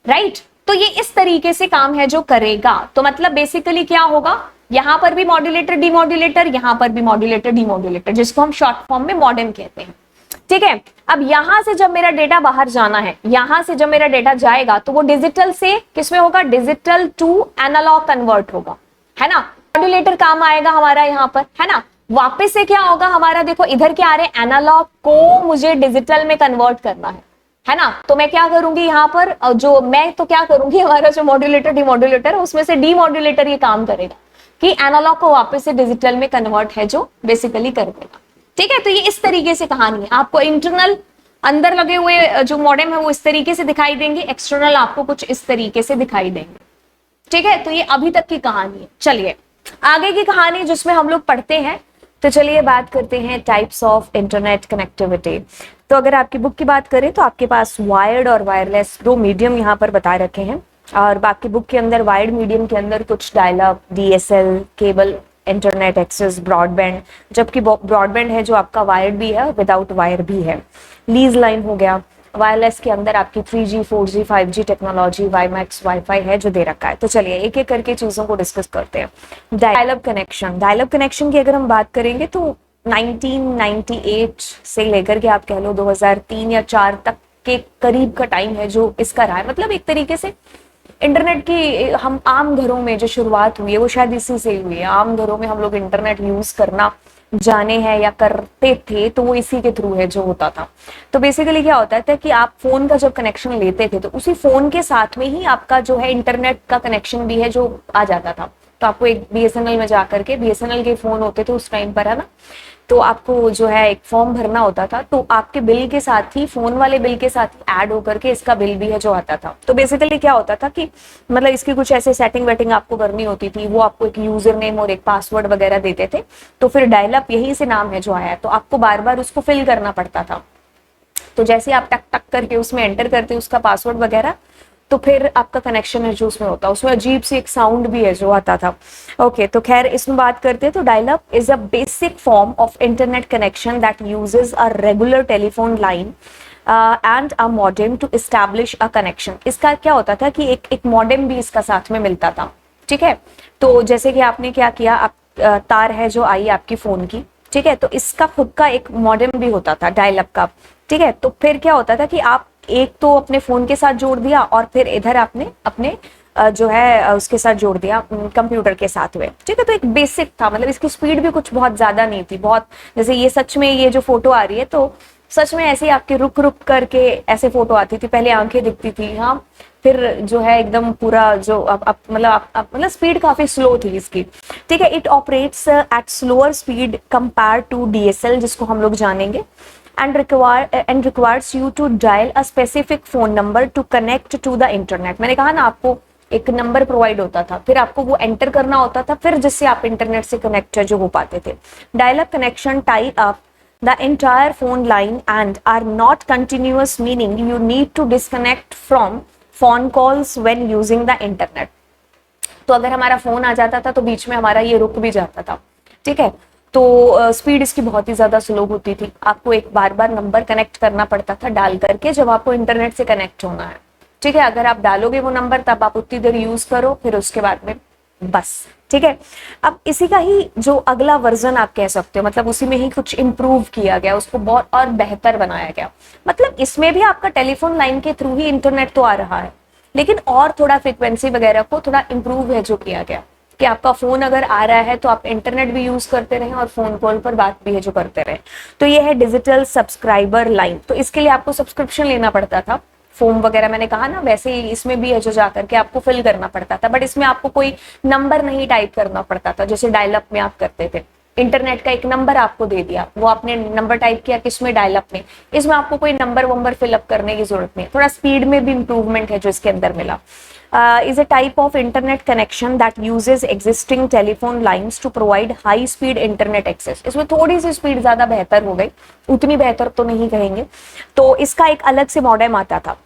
राइट। तो ये इस तरीके से काम है जो करेगा। तो मतलब बेसिकली क्या होगा, यहां पर भी मॉड्यूलेटर डीमॉड्यूलेटर, यहां पर भी मॉड्यूलेटर डीमॉड्यूलेटर, जिसको हम शॉर्ट फॉर्म में मॉडेम कहते हैं। ठीक है, अब यहां से जब मेरा डेटा बाहर जाना है, यहां से जब मेरा डेटा जाएगा तो वो डिजिटल से किसमें होगा, डिजिटल टू एनालॉग कन्वर्ट होगा, है ना। मॉड्यूलेटर काम आएगा हमारा यहाँ पर, है ना। वापस से क्या होगा हमारा, देखो इधर क्या आ रहे हैं, एनालॉग को मुझे डिजिटल में कन्वर्ट करना है ना। तो मैं क्या करूंगी यहाँ पर, जो मैं तो क्या करूंगी, हमारा जो मॉड्यूलेटर डीमॉड्यूलेटर है उसमें से डीमॉड्यूलेटर ये काम करेगा कि एनालॉग को वापस से डिजिटल में कन्वर्ट है जो बेसिकली कर देगा। ठीक है, तो ये इस तरीके से कहानी है। आपको इंटरनल अंदर लगे हुए जो मॉडेम है वो इस तरीके से दिखाई देंगे, एक्सटर्नल आपको कुछ इस तरीके से दिखाई देंगे। ठीक है, तो ये अभी तक की कहानी है। चलिए आगे की कहानी जिसमें हम लोग पढ़ते हैं, तो चलिए बात करते हैं टाइप्स ऑफ इंटरनेट कनेक्टिविटी। तो अगर आपकी बुक की बात करें तो आपके पास वायर्ड और वायरलेस दो मीडियम यहाँ पर बता रखे हैं, और बाकी बुक के अंदर वायर्ड मीडियम के अंदर कुछ dial up, DSL, cable internet access, broadband, जबकि ब्रॉडबैंड है जो आपका वायर्ड भी है, विदाउट वायर भी है। लीज लाइन हो गया। वायरलेस के अंदर आपकी 3G, 4G, 5G technology, WiMAX, wifi है जो दे रखा है। तो चलिए एक एक करके चीजों को डिस्कस करते हैं। डायलअप कनेक्शन, डायलअप कनेक्शन की अगर हम बात करेंगे तो 1998 से लेकर के आप कह लो 2003 या 4 तक के करीब का टाइम है जो इसका रहा है। मतलब एक तरीके से इंटरनेट की हम आम घरों में जो शुरुआत हुई है वो शायद इसी से हुई है। आम घरों में हम लोग इंटरनेट यूज करना जाने हैं या करते थे तो वो इसी के थ्रू है जो होता था। तो बेसिकली क्या होता था कि आप फोन का जब कनेक्शन लेते थे तो उसी फोन के साथ में ही आपका जो है इंटरनेट का कनेक्शन भी है जो आ जाता था। तो आपको एक BSNL में जाकर के, BSNL के फोन होते थे उस टाइम पर, है ना, तो आपको जो है एक फॉर्म भरना होता था, तो आपके बिल के साथ ही, फोन वाले बिल के साथ ऐड होकर के इसका बिल भी है जो आता था। तो बेसिकली क्या होता था कि मतलब इसकी कुछ ऐसे सेटिंग वेटिंग आपको करनी होती थी, वो आपको एक यूजर नेम और एक पासवर्ड वगैरह देते थे। तो फिर डायलअप यही से नाम है जो आया, तो आपको बार बार उसको फिल करना पड़ता था। तो जैसे आप टक टक करके उसमें एंटर करते उसका पासवर्ड वगैरह, तो फिर आपका कनेक्शन है जो उसमें होता है। उसमें अजीब सी एक साउंड भी है जो आता था। ओके, तो खैर इसमें बात करते हैं तो dial up is a basic form of internet connection that uses a regular telephone line and a modem to establish a connection. इसका क्या होता था कि एक मॉडेम भी इसका साथ में मिलता था। ठीक है, तो जैसे कि आपने क्या किया, आप तार है जो आई आपकी फोन की, ठीक है, तो इसका खुद का एक मॉडेम भी होता था डायल अप का। ठीक है, तो फिर क्या होता था कि आप एक तो अपने फोन के साथ जोड़ दिया और फिर इधर आपने अपने जो है उसके साथ जोड़ दिया कंप्यूटर के साथ हुए। ठीक है, तो एक बेसिक था, मतलब इसकी स्पीड भी कुछ बहुत ज्यादा नहीं थी। बहुत जैसे ये सच में ये जो फोटो आ रही है तो सच में ऐसे आपके रुक रुक करके ऐसे फोटो आती थी, पहले आंखें दिखती थी, हाँ, फिर जो है एकदम पूरा जो मतलब स्पीड काफी स्लो थी इसकी। ठीक है, it operates at slower speed compared to DSL जिसको हम लोग जानेंगे, and requires you to dial a specific phone number to connect to the internet। मैंने कहा ना आपको एक नंबर प्रोवाइड होता था, फिर आपको वो एंटर करना होता था, फिर जिससे आप इंटरनेट से कनेक्ट जो हो पाते थे। Dial up connection tie up the entire phone line and are not continuous, meaning you need to disconnect from phone calls when using the internet। तो अगर हमारा फोन आ जाता था तो बीच में हमारा ये रुक भी जाता था। ठीक है, तो स्पीड इसकी बहुत ही ज्यादा स्लो होती थी, आपको एक बार बार नंबर कनेक्ट करना पड़ता था डाल करके जब आपको इंटरनेट से कनेक्ट होना है। ठीक है, अगर आप डालोगे वो नंबर तब आप उतनी देर यूज करो, फिर उसके बाद में बस। ठीक है, अब इसी का ही जो अगला वर्जन आप कह सकते हो, मतलब उसी में ही कुछ इंप्रूव किया गया, उसको बहुत और बेहतर बनाया गया। मतलब इसमें भी आपका टेलीफोन लाइन के थ्रू ही इंटरनेट तो आ रहा है, लेकिन और थोड़ा फ्रीक्वेंसी वगैरह को थोड़ा इंप्रूव है जो किया गया। कि आपका फोन अगर आ रहा है तो आप इंटरनेट भी यूज करते रहें और फोन कॉल पर बात भी है जो करते रहें। तो ये है डिजिटल सब्सक्राइबर लाइन। तो इसके लिए आपको सब्सक्रिप्शन लेना पड़ता था, फॉर्म वगैरह मैंने कहा ना, वैसे ही इसमें भी है जो जाकर के आपको फिल करना पड़ता था, बट इसमें आपको कोई नंबर नहीं टाइप करना पड़ता था जैसे डायल अप में आप करते थे। इंटरनेट का एक नंबर आपको दे दिया, वो आपने नंबर टाइप किया किसमें, डायल अप में। इसमें आपको कोई नंबर वंबर फिलअप करने की जरूरत नहीं। थोड़ा स्पीड में भी इंप्रूवमेंट है जो इसके अंदर मिला। is a type of internet connection that uses existing telephone lines to provide high speed internet access। इसमें थोड़ी सी स्पीड ज्यादा बेहतर हो गई, उतनी बेहतर तो नहीं कहेंगे। तो इसका एक अलग से मॉडेम आता था,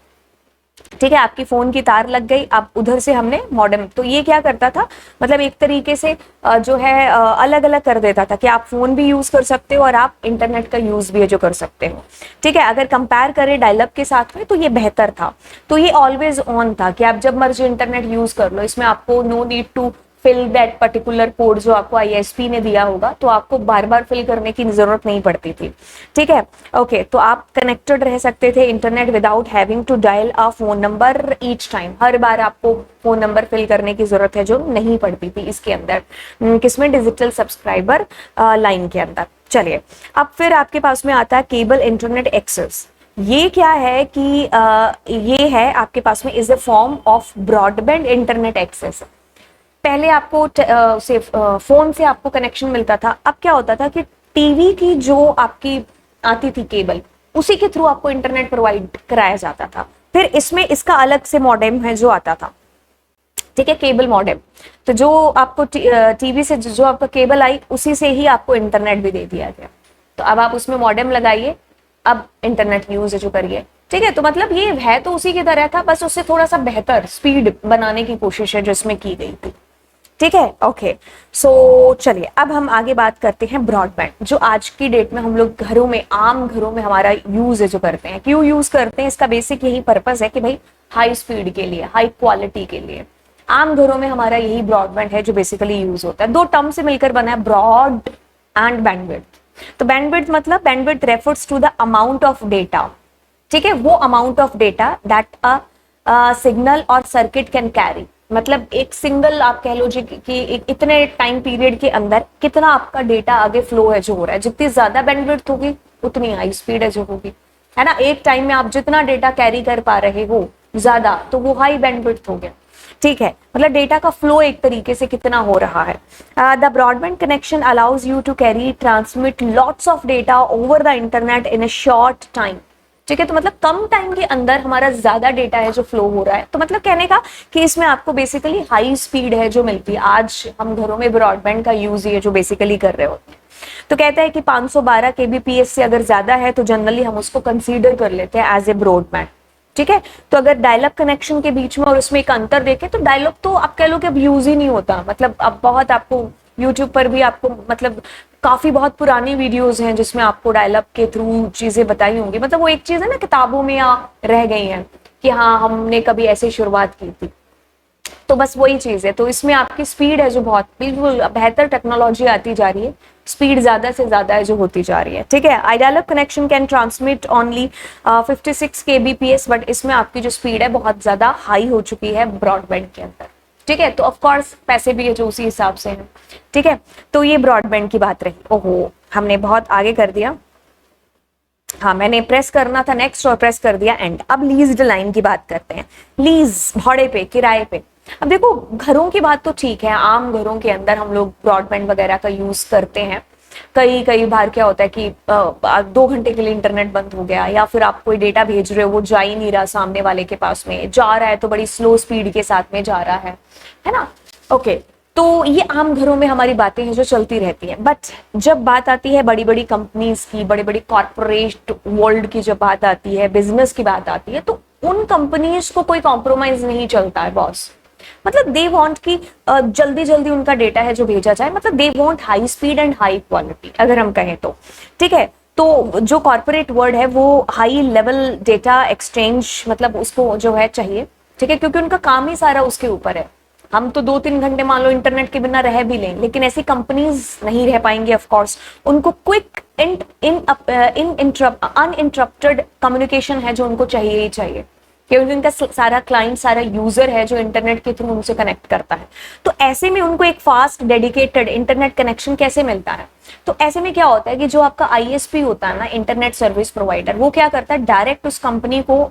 ठीक है, आपकी फोन की तार लग गई, अब उधर से हमने मॉडेम, तो ये क्या करता था, मतलब एक तरीके से जो है अलग अलग कर देता था कि आप फोन भी यूज कर सकते हो और आप इंटरनेट का यूज भी है जो कर सकते हो। ठीक है, अगर कंपेयर करें डायल अप के साथ में तो ये बेहतर था। तो ये ऑलवेज ऑन था कि आप जब मर्जी इंटरनेट यूज कर लो, इसमें आपको no need to fill that particular code जो आपको आईएसपी ने दिया होगा, तो आपको बार बार फिल करने की जरूरत नहीं पड़ती थी। ठीक है, ओके, तो आप कनेक्टेड रह सकते थे internet without having to dial a phone number each time. हर बार आपको फोन नंबर फिल करने की जरूरत है जो नहीं पड़ती थी इसके अंदर, किसमें, डिजिटल सब्सक्राइबर लाइन के अंदर। चलिए, अब फिर आपके पास में आता है केबल इंटरनेट एक्सेस। ये क्या है कि ये है आपके पास में is a form of broadband internet access. पहले आपको फोन से आपको कनेक्शन मिलता था, अब क्या होता था कि टीवी की जो आपकी आती थी केबल, उसी के थ्रू आपको इंटरनेट प्रोवाइड कराया जाता था। फिर इसमें इसका अलग से मॉडेम है जो आता था, ठीक है, केबल मॉडेम। तो जो आपको टीवी से जो आपका केबल आई, उसी से ही आपको इंटरनेट भी दे दिया गया। तो अब आप उसमें मॉडेम लगाइए, अब इंटरनेट यूज जो करिए। ठीक है, तो मतलब ये है तो उसी की तरह था, बस उससे थोड़ा सा बेहतर स्पीड बनाने की कोशिश है जो इसमें की गई थी। ठीक है, ओके, सो चलिए अब हम आगे बात करते हैं ब्रॉडबैंड, जो आज की डेट में हम लोग घरों में, आम घरों में हमारा यूज है जो करते हैं। क्यों यूज करते हैं, इसका बेसिक यही पर्पस है कि भाई हाई स्पीड के लिए, हाई क्वालिटी के लिए आम घरों में हमारा यही ब्रॉडबैंड है जो बेसिकली यूज होता है। दो टर्म से मिलकर बना है, ब्रॉड एंड बैंडविड्थ। तो बैंडविड्थ मतलब, bandwidth refers to the amount of data, ठीक है, वो amount of data that a signal और सर्किट कैन कैरी। मतलब एक सिंगल आप कह लो जी कि इतने टाइम पीरियड के अंदर कितना आपका डेटा आगे फ्लो है जो हो रहा है। जितनी ज्यादा बैंडविड्थ होगी उतनी हाई स्पीड है जो होगी, है ना। एक टाइम में आप जितना डेटा कैरी कर पा रहे हो ज्यादा, तो वो हाई बैंडविड्थ हो गया। ठीक है, मतलब डेटा का फ्लो एक तरीके से कितना हो रहा है। The broadband connection allows you to carry transmit lots of data over the internet in a short time. ठीक है, तो मतलब कम टाइम के अंदर हमारा ज्यादा डेटा है जो फ्लो हो रहा है। तो मतलब कहने का कि इसमें आपको बेसिकली हाई स्पीड है जो मिलती है। आज हम घरों में ब्रॉडबैंड का यूज ये जो बेसिकली कर रहे होते हैं। तो कहते हैं कि 512 kbps से अगर ज्यादा है तो जनरली हम उसको कंसीडर कर लेते हैं एज ए ब्रॉडबैंड। ठीक है, तो अगर डायलअप कनेक्शन के बीच में और उसमें एक अंतर देखें तो डायलअप तो आप कह लो कि अब यूज ही नहीं होता। मतलब अब बहुत आपको यूट्यूब पर भी आपको मतलब काफी बहुत पुरानी वीडियोस हैं जिसमें आपको डायलअप के थ्रू चीजें बताई होंगी। मतलब वो एक चीज है ना, किताबों में या रह गई हैं कि हाँ हमने कभी ऐसे शुरुआत की थी, तो बस वही चीज है। तो इसमें आपकी स्पीड है जो बहुत बिल्कुल बेहतर टेक्नोलॉजी आती जा रही है, स्पीड ज्यादा से ज्यादा है जो होती जा रही है। ठीक है, dial-up connection can transmit only 56 kbps, but इसमें आपकी जो स्पीड है बहुत ज्यादा हाई हो चुकी है ब्रॉडबैंड के अंदर। ठीक है, तो ऑफ कोर्स पैसे भी है जो उसी हिसाब से हैं। ठीक है, तो ये ब्रॉडबैंड की बात रही। ओहो, हमने बहुत आगे कर दिया। हाँ, मैंने प्रेस करना था नेक्स्ट और प्रेस कर दिया एंड। अब लीज्ड लाइन की बात करते हैं। लीज, भाड़े पे, किराए पे। अब देखो, घरों की बात तो ठीक है, आम घरों के अंदर हम लोग ब्रॉडबैंड वगैरह का यूज करते हैं। कई बार क्या होता है कि 2 घंटे के लिए इंटरनेट बंद हो गया, या फिर आप कोई डेटा भेज रहे हो वो जा ही नहीं रहा सामने वाले के पास में, जा रहा है तो बड़ी स्लो स्पीड के साथ में जा रहा है ना। ओके, तो ये आम घरों में हमारी बातें हैं जो चलती रहती हैं। बट जब बात आती है बड़ी बड़ी कंपनीज की, बड़ी बड़ी कॉर्पोरेट वर्ल्ड की जब बात आती है, बिजनेस की बात आती है, तो उन कंपनीज को कोई कॉम्प्रोमाइज नहीं चलता है बॉस। मतलब दे वांट कि जल्दी जल्दी उनका डेटा है जो भेजा जाए। मतलब they want high speed and high quality, अगर हम कहें तो। ठीक है, तो जो कॉर्पोरेट वर्ल्ड है वो हाई लेवल डेटा एक्सचेंज मतलब उसको जो है चाहिए। ठीक है, क्योंकि उनका काम ही सारा उसके ऊपर है। हम तो 2-3 घंटे मान लो इंटरनेट के बिना रह भी लें, लेकिन ऐसी कंपनीज नहीं रह पाएंगी ऑफ कोर्स। उनको क्विक अनइंटरप्टेड कम्युनिकेशन है जो उनको चाहिए ही चाहिए। क्योंकि उनका सारा क्लाइंट, सारा यूजर है जो इंटरनेट के थ्रू उनसे कनेक्ट करता है। तो ऐसे में उनको एक फास्ट डेडिकेटेड इंटरनेट कनेक्शन कैसे मिलता है? तो ऐसे में क्या होता है कि जो आपका आईएसपी होता है ना, इंटरनेट सर्विस प्रोवाइडर, वो क्या करता है, डायरेक्ट उस कंपनी को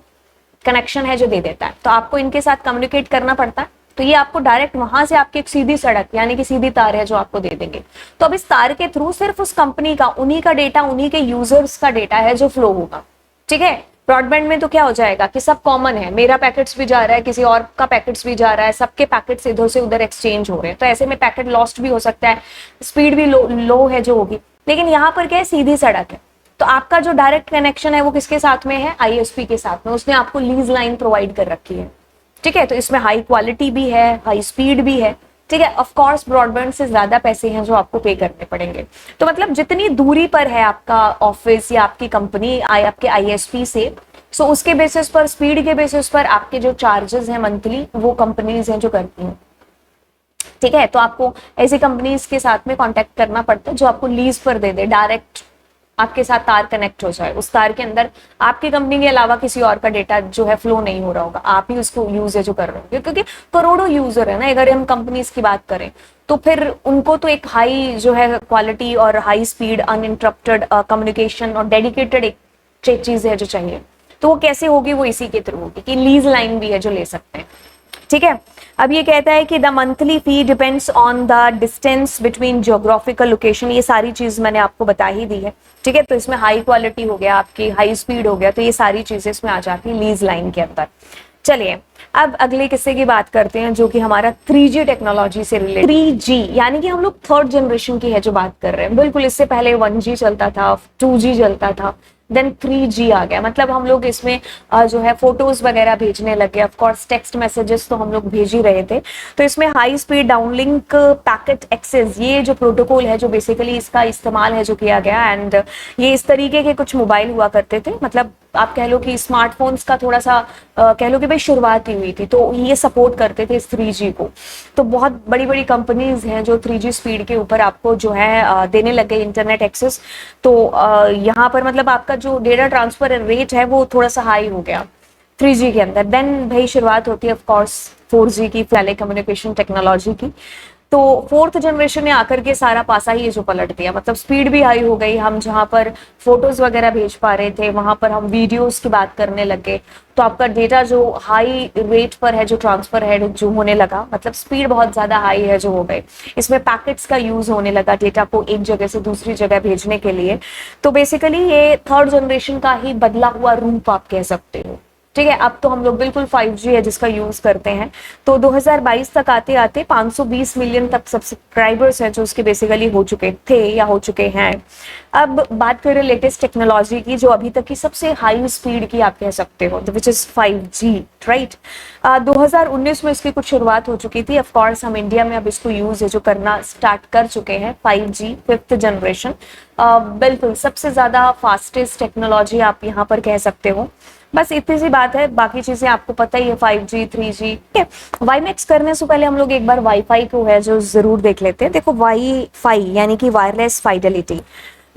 कनेक्शन है जो दे देता है। तो आपको इनके साथ कम्युनिकेट करना पड़ता है, तो ये आपको डायरेक्ट वहां से आपकी एक सीधी सड़क यानी कि सीधी तार है जो आपको दे देंगे। तो अब इस तार के थ्रू सिर्फ उस कंपनी का, उन्हीं का डेटा, उन्हीं के यूजर्स का डेटा है जो फ्लो होगा। ठीक है, ब्रॉडबैंड में तो क्या हो जाएगा कि सब कॉमन है, मेरा पैकेट्स भी जा रहा है, किसी और का पैकेट्स भी जा रहा है, सबके पैकेट्स इधर से उधर एक्सचेंज हो रहे हैं। तो ऐसे में पैकेट लॉस्ट भी हो सकता है, स्पीड भी लो है जो होगी। लेकिन यहाँ पर क्या है, सीधी सड़क है। तो आपका जो डायरेक्ट कनेक्शन है वो किसके साथ में है, आईएसपी के साथ में। उसने आपको लीज लाइन प्रोवाइड कर रखी है। ठीक है, तो इसमें हाई क्वालिटी भी है, हाई स्पीड भी है। ठीक है, ऑफ कोर्स ब्रॉडबैंड से ज्यादा पैसे हैं जो आपको पे करने पड़ेंगे। तो मतलब जितनी दूरी पर है आपका ऑफिस या आपकी कंपनी आपके आईएसपी से, सो उसके बेसिस पर, स्पीड के बेसिस पर आपके जो चार्जेस हैं मंथली, वो कंपनीज हैं जो करती हैं। ठीक है, तो आपको ऐसी कंपनीज के साथ में कांटेक्ट करना पड़ता है जो आपको लीज पर दे दे, डायरेक्ट आपके साथ तार कनेक्ट हो जाए। उस तार के अंदर आपकी कंपनी के अलावा किसी और का डेटा जो है फ्लो नहीं हो रहा होगा, आप ही उसको यूज है जो कर रहे होंगे। क्योंकि करोड़ों यूजर है ना, अगर हम कंपनीज की बात करें तो फिर उनको तो एक हाई जो है क्वालिटी और हाई स्पीड अनइंटरप्टेड कम्युनिकेशन और डेडिकेटेड एक चीज है जो चाहिए। तो वो कैसे होगी, वो इसी के थ्रू होगी कि लीज लाइन भी है जो ले सकते हैं। ठीक है, अब ये कहता है कि the monthly fee depends on the distance between geographical location. ये सारी चीज मैंने आपको बता ही दी है। ठीक है, तो इसमें हाई क्वालिटी हो गया, आपकी हाई स्पीड हो गया, तो ये सारी चीजें इसमें आ जाती है लीज लाइन के अंदर। चलिए अब अगले किस्से की बात करते हैं जो कि हमारा 3G टेक्नोलॉजी से रिलेटेड। 3G यानी कि हम लोग थर्ड जनरेशन की है जो बात कर रहे हैं। बिल्कुल, इससे पहले 1G चलता था, 2G चलता था, देन 3G आ गया। मतलब हम लोग इसमें जो है फोटोज वगैरह भेजने लगे, ऑफ कोर्स टेक्स्ट मैसेजेस तो हम लोग भेज ही रहे थे। तो इसमें high speed downlink packet access, ये जो प्रोटोकॉल है जो बेसिकली इसका इस्तेमाल है जो किया गया। एंड ये इस तरीके के कुछ मोबाइल हुआ करते थे, मतलब आप कह लो कि स्मार्टफोन्स का थोड़ा सा कह लो कि भाई शुरुआत ही हुई थी, तो ये सपोर्ट करते थे इस 3G को। तो बहुत बड़ी बड़ी कंपनीज हैं जो 3G स्पीड के ऊपर आपको जो है देने लगे इंटरनेट एक्सेस। तो यहाँ पर मतलब आपका जो डेटा ट्रांसफर रेट है वो थोड़ा सा हाई हो गया 3G के अंदर। देन भाई शुरुआत होती है ऑफ कोर्स 4G की, टेली कम्युनिकेशन टेक्नोलॉजी की। तो फोर्थ जनरेशन ने आकर के सारा पासा ही जो पलट दिया। मतलब स्पीड भी हाई हो गई, हम जहां पर फोटोज वगैरह भेज पा रहे थे वहां पर हम वीडियोस की बात करने लगे। तो आपका डेटा जो हाई रेट पर है जो ट्रांसफर है जो होने लगा, मतलब स्पीड बहुत ज्यादा हाई है जो हो गए। इसमें पैकेट्स का यूज होने लगा डेटा को एक जगह से दूसरी जगह भेजने के लिए। तो बेसिकली ये थर्ड जनरेशन का ही बदला हुआ रूप आप कह सकते हो। ठीक है, अब तो हम लोग बिल्कुल 5G है जिसका यूज करते हैं। तो 2022 तक आते आते 520 मिलियन तक सब्सक्राइबर्स हैं जो उसके बेसिकली हो चुके थे या हो चुके हैं। अब बात करें लेटेस्ट टेक्नोलॉजी की, जो अभी तक की सबसे हाई स्पीड की आप कह सकते हो, विच इज 5G, राइट। 2019 में इसकी कुछ शुरुआत हो चुकी थी। ऑफ कोर्स हम इंडिया में अब इसको यूज है जो करना स्टार्ट कर चुके हैं। 5G फिफ्थ जनरेशन बिल्कुल सबसे ज्यादा फास्टेस्ट टेक्नोलॉजी आप यहाँ पर कह सकते हो। बस इतनी सी बात है, बाकी चीजें आपको पता ही है 5G 3G। ठीक है, वाईमैक्स करने से पहले हम लोग एक बार वाईफाई को है जो जरूर देख लेते हैं। देखो वाईफाई यानी कि वायरलेस फाइडेलिटी,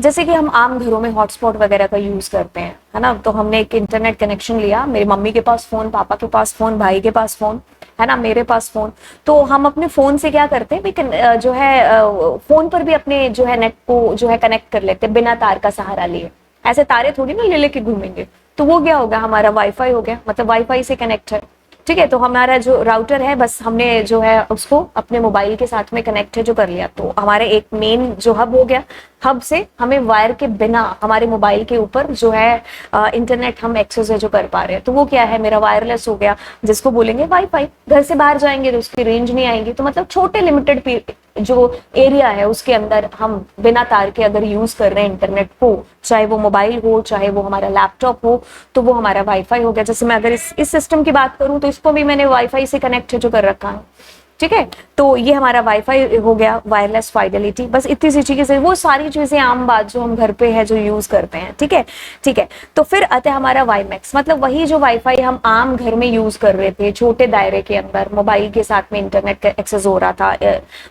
जैसे कि हम आम घरों में हॉटस्पॉट वगैरह का यूज करते हैं, है ना। तो हमने एक इंटरनेट कनेक्शन लिया, मेरी मम्मी के पास फोन, पापा के पास फोन, भाई के पास फोन, है ना, मेरे पास फोन। तो हम अपने फोन से क्या करते हैं, जो है फोन पर भी अपने जो है नेट को जो है कनेक्ट कर लेते हैं बिना तार का सहारा लिए। ऐसे तारे थोड़ी ना ले लेके घूमेंगे। तो वो क्या होगा, हमारा वाईफाई हो गया, मतलब वाईफाई से कनेक्ट है। ठीक है, तो हमारा जो राउटर है बस हमने जो है उसको अपने मोबाइल के साथ में कनेक्ट है जो कर लिया। तो हमारे एक मेन जो हब हो गया, हब से हमें वायर के बिना हमारे मोबाइल के ऊपर जो है इंटरनेट हम एक्सेस है जो कर पा रहे हैं। तो वो क्या है, मेरा वायरलेस हो गया, जिसको बोलेंगे वाईफाई। घर से बाहर जाएंगे तो उसकी रेंज नहीं आएगी। तो मतलब छोटे लिमिटेड जो एरिया है उसके अंदर हम बिना तार के अगर यूज कर रहे हैं इंटरनेट को, चाहे वो मोबाइल हो चाहे वो हमारा लैपटॉप हो, तो वो हमारा वाईफाई हो गया। जैसे मैं अगर इस सिस्टम की बात करूं तो इसको भी मैंने वाईफाई से कनेक्ट जो कर रखा है। ठीक है, तो ये हमारा वाईफाई हो गया, वायरलेस फाइडेलिटी। बस इतनी सी चीजें, वो सारी चीजें आम बात जो हम घर पे है जो यूज करते हैं। ठीक है, ठीक है। तो फिर आता है हमारा वाईमैक्स, मतलब वही जो वाईफाई हम आम घर में यूज कर रहे थे, छोटे दायरे के अंदर मोबाइल के साथ में इंटरनेट का एक्सेस हो रहा था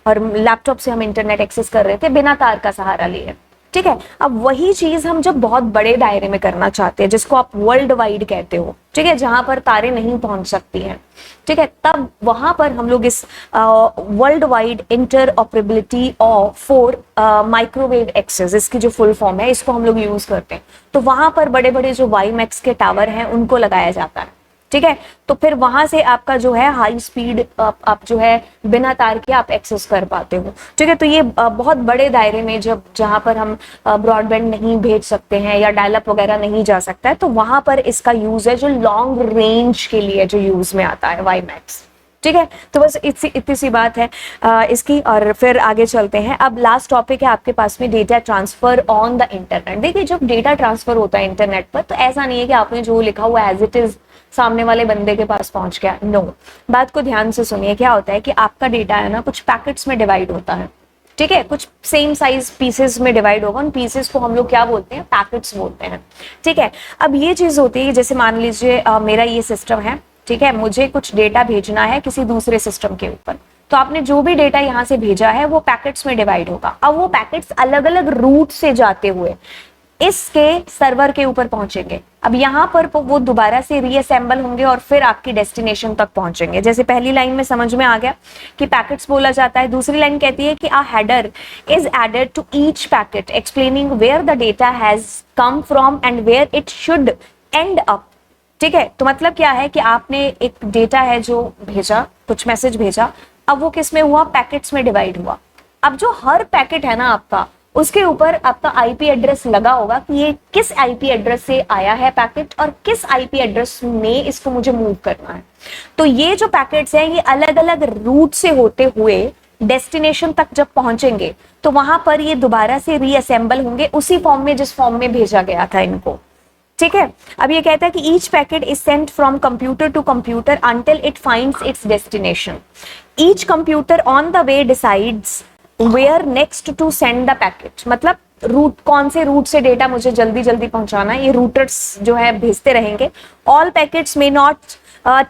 और लैपटॉप से हम इंटरनेट एक्सेस कर रहे थे बिना तार का सहारा लिए। ठीक है। अब वही चीज हम जब बहुत बड़े दायरे में करना चाहते हैं, जिसको आप वर्ल्ड वाइड कहते हो, ठीक है, जहां पर तारे नहीं पहुंच सकती हैं, ठीक है, तब वहां पर हम लोग इस world wide interoperability of for microwave access, इसकी जो फुल फॉर्म है, इसको हम लोग यूज करते हैं। तो वहां पर बड़े बड़े जो वाईमैक्स के टावर हैं उनको लगाया जाता है, ठीक है। तो फिर वहां से आपका जो है हाई स्पीड आप जो है बिना तार के आप एक्सेस कर पाते हो, ठीक है। तो ये बहुत बड़े दायरे में जब जहां पर हम ब्रॉडबैंड नहीं भेज सकते हैं या डायलअप वगैरह नहीं जा सकता है, तो वहां पर इसका यूज है जो लॉन्ग रेंज के लिए जो यूज में आता है वाईमैक्स, ठीक है। तो बस इतनी सी बात है इसकी, और फिर आगे चलते हैं। अब लास्ट टॉपिक है आपके पास में, data transfer on the internet. देखिए जब डेटा ट्रांसफर होता है इंटरनेट पर, तो ऐसा नहीं है कि आपने जो लिखा हुआ एज इट इज सामने वाले बंदे के पास पहुंच गया, नो। बात को ध्यान से सुनिए। क्या होता है कि आपका डेटा है ना, कुछ पैकेट्स में डिवाइड होता है, ठीक है, कुछ सेम साइज पीसेस में डिवाइड होगा। उन पीसेस को हम लोग क्या बोलते हैं, पैकेट्स बोलते हैं, ठीक है। अब ये चीज होती है, जैसे मान लीजिए मेरा ये सिस्टम है, ठीक है, मुझे कुछ डेटा भेजना है किसी दूसरे सिस्टम के ऊपर, तो आपने जो भी डेटा यहाँ से भेजा है वो पैकेट्स में डिवाइड होगा। अब वो पैकेट्स अलग अलग रूट से जाते हुए इसके सर्वर के ऊपर पहुंचेंगे। अब यहाँ पर वो दोबारा से रीअसेंबल होंगे और फिर आपकी डेस्टिनेशन तक पहुंचेंगे। जैसे पहली लाइन में समझ में आ गया कि पैकेट्स बोला जाता है। दूसरी लाइन कहती है कि a header is added to each packet explaining where the data has come from and where it should end up, ठीक है। तो मतलब क्या है कि आपने एक डेटा है जो भेजा, कुछ मैसेज भेजा, अब वो किस में हुआ, पैकेट्स में डिवाइड हुआ। अब जो हर पैकेट है ना आपका, उसके ऊपर आपका आईपी एड्रेस लगा होगा कि ये किस आईपी एड्रेस से आया है पैकेट और किस आईपी एड्रेस में इसको मुझे मूव करना है। तो ये जो पैकेट्स हैं ये अलग अलग रूट से होते हुए डेस्टिनेशन तक जब पहुंचेंगे तो वहां पर ये दोबारा से रीअसेंबल होंगे उसी फॉर्म में जिस फॉर्म में भेजा गया था इनको, ठीक है। अब ये कहता है कि each packet is sent from computer to computer until it finds its destination. Each computer on the way decides where next to send the packet. मतलब रूट, कौन से रूट से डेटा मुझे जल्दी जल्दी पहुंचाना है, ये रूटर्स जो है भेजते रहेंगे। All packets may not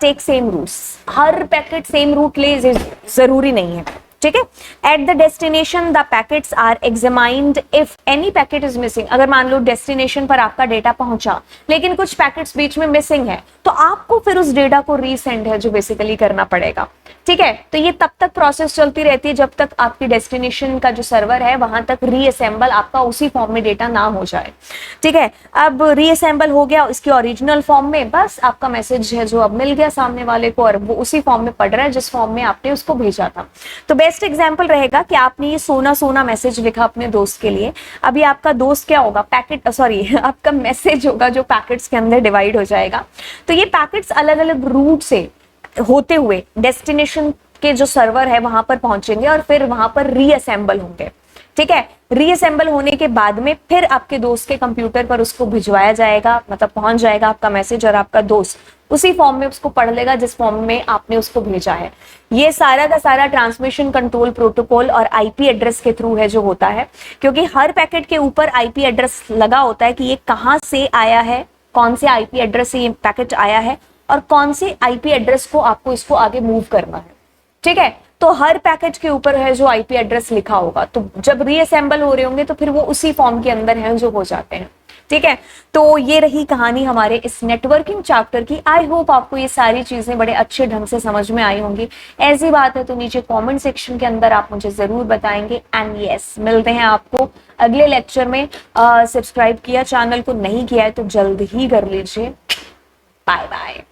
take same routes. हर पैकेट सेम रूट ले जरूरी नहीं है, ठीक है। At the destination the packets are examined if any packet is missing. अगर मान लो डेस्टिनेशन पर आपका डेटा पहुंचा लेकिन कुछ पैकेट्स बीच में मिसिंग है, तो आपको फिर उस डेटा को रीसेंड है जो बेसिकली करना पड़ेगा, ठीक है। तो ये तब तक प्रोसेस चलती रहती है जब तक आपकी डेस्टिनेशन का जो सर्वर है वहां तक रीअसेंबल आपका उसी फॉर्म में डेटा ना हो जाए, ठीक है। अब रीअसेंबल हो गया इसकी ओरिजिनल फॉर्म में, बस आपका मैसेज है जो अब मिल गया सामने वाले को और वो उसी फॉर्म में पढ़ रहा है जिस फॉर्म में आपने उसको भेजा था। तो बेस्ट एग्जाम्पल रहेगा कि आपने ये सोना सोना मैसेज लिखा अपने दोस्त के लिए। अभी आपका दोस्त क्या होगा, पैकेट सॉरी आपका मैसेज होगा जो पैकेट्स के अंदर डिवाइड हो जाएगा। तो ये पैकेट्स अलग अलग रूट से होते हुए डेस्टिनेशन के जो सर्वर है वहां पर पहुंचेंगे और फिर वहां पर रीअसेंबल होंगे, ठीक है। रीअसेंबल होने के बाद में फिर आपके दोस्त के कंप्यूटर पर उसको भिजवाया जाएगा, मतलब पहुंच जाएगा आपका मैसेज और आपका दोस्त उसी फॉर्म में उसको पढ़ लेगा जिस फॉर्म में आपने उसको भेजा है। ये सारा का सारा ट्रांसमिशन कंट्रोल प्रोटोकॉल और आईपी एड्रेस के थ्रू है जो होता है, क्योंकि हर पैकेट के ऊपर आईपी एड्रेस लगा होता है कि ये कहां से आया है, कौन से आईपी एड्रेस से ये पैकेट आया है और कौन से आईपी एड्रेस को आपको इसको आगे मूव करना है, ठीक है। तो हर पैकेट के ऊपर है जो आईपी एड्रेस लिखा होगा, तो जब रीअसेंबल हो रहे होंगे तो फिर वो उसी फॉर्म के अंदर है जो हो जाते हैं, ठीक है। तो ये रही कहानी हमारे इस नेटवर्किंग चैप्टर की। आई होप आपको ये सारी चीजें बड़े अच्छे ढंग से समझ में आई होंगी। ऐसी बात है तो नीचे कमेंट सेक्शन के अंदर आप मुझे जरूर बताएंगे। एंड यस, मिलते हैं आपको अगले लेक्चर में। सब्सक्राइब किया चैनल को नहीं किया है तो जल्द ही कर लीजिए। Bye bye.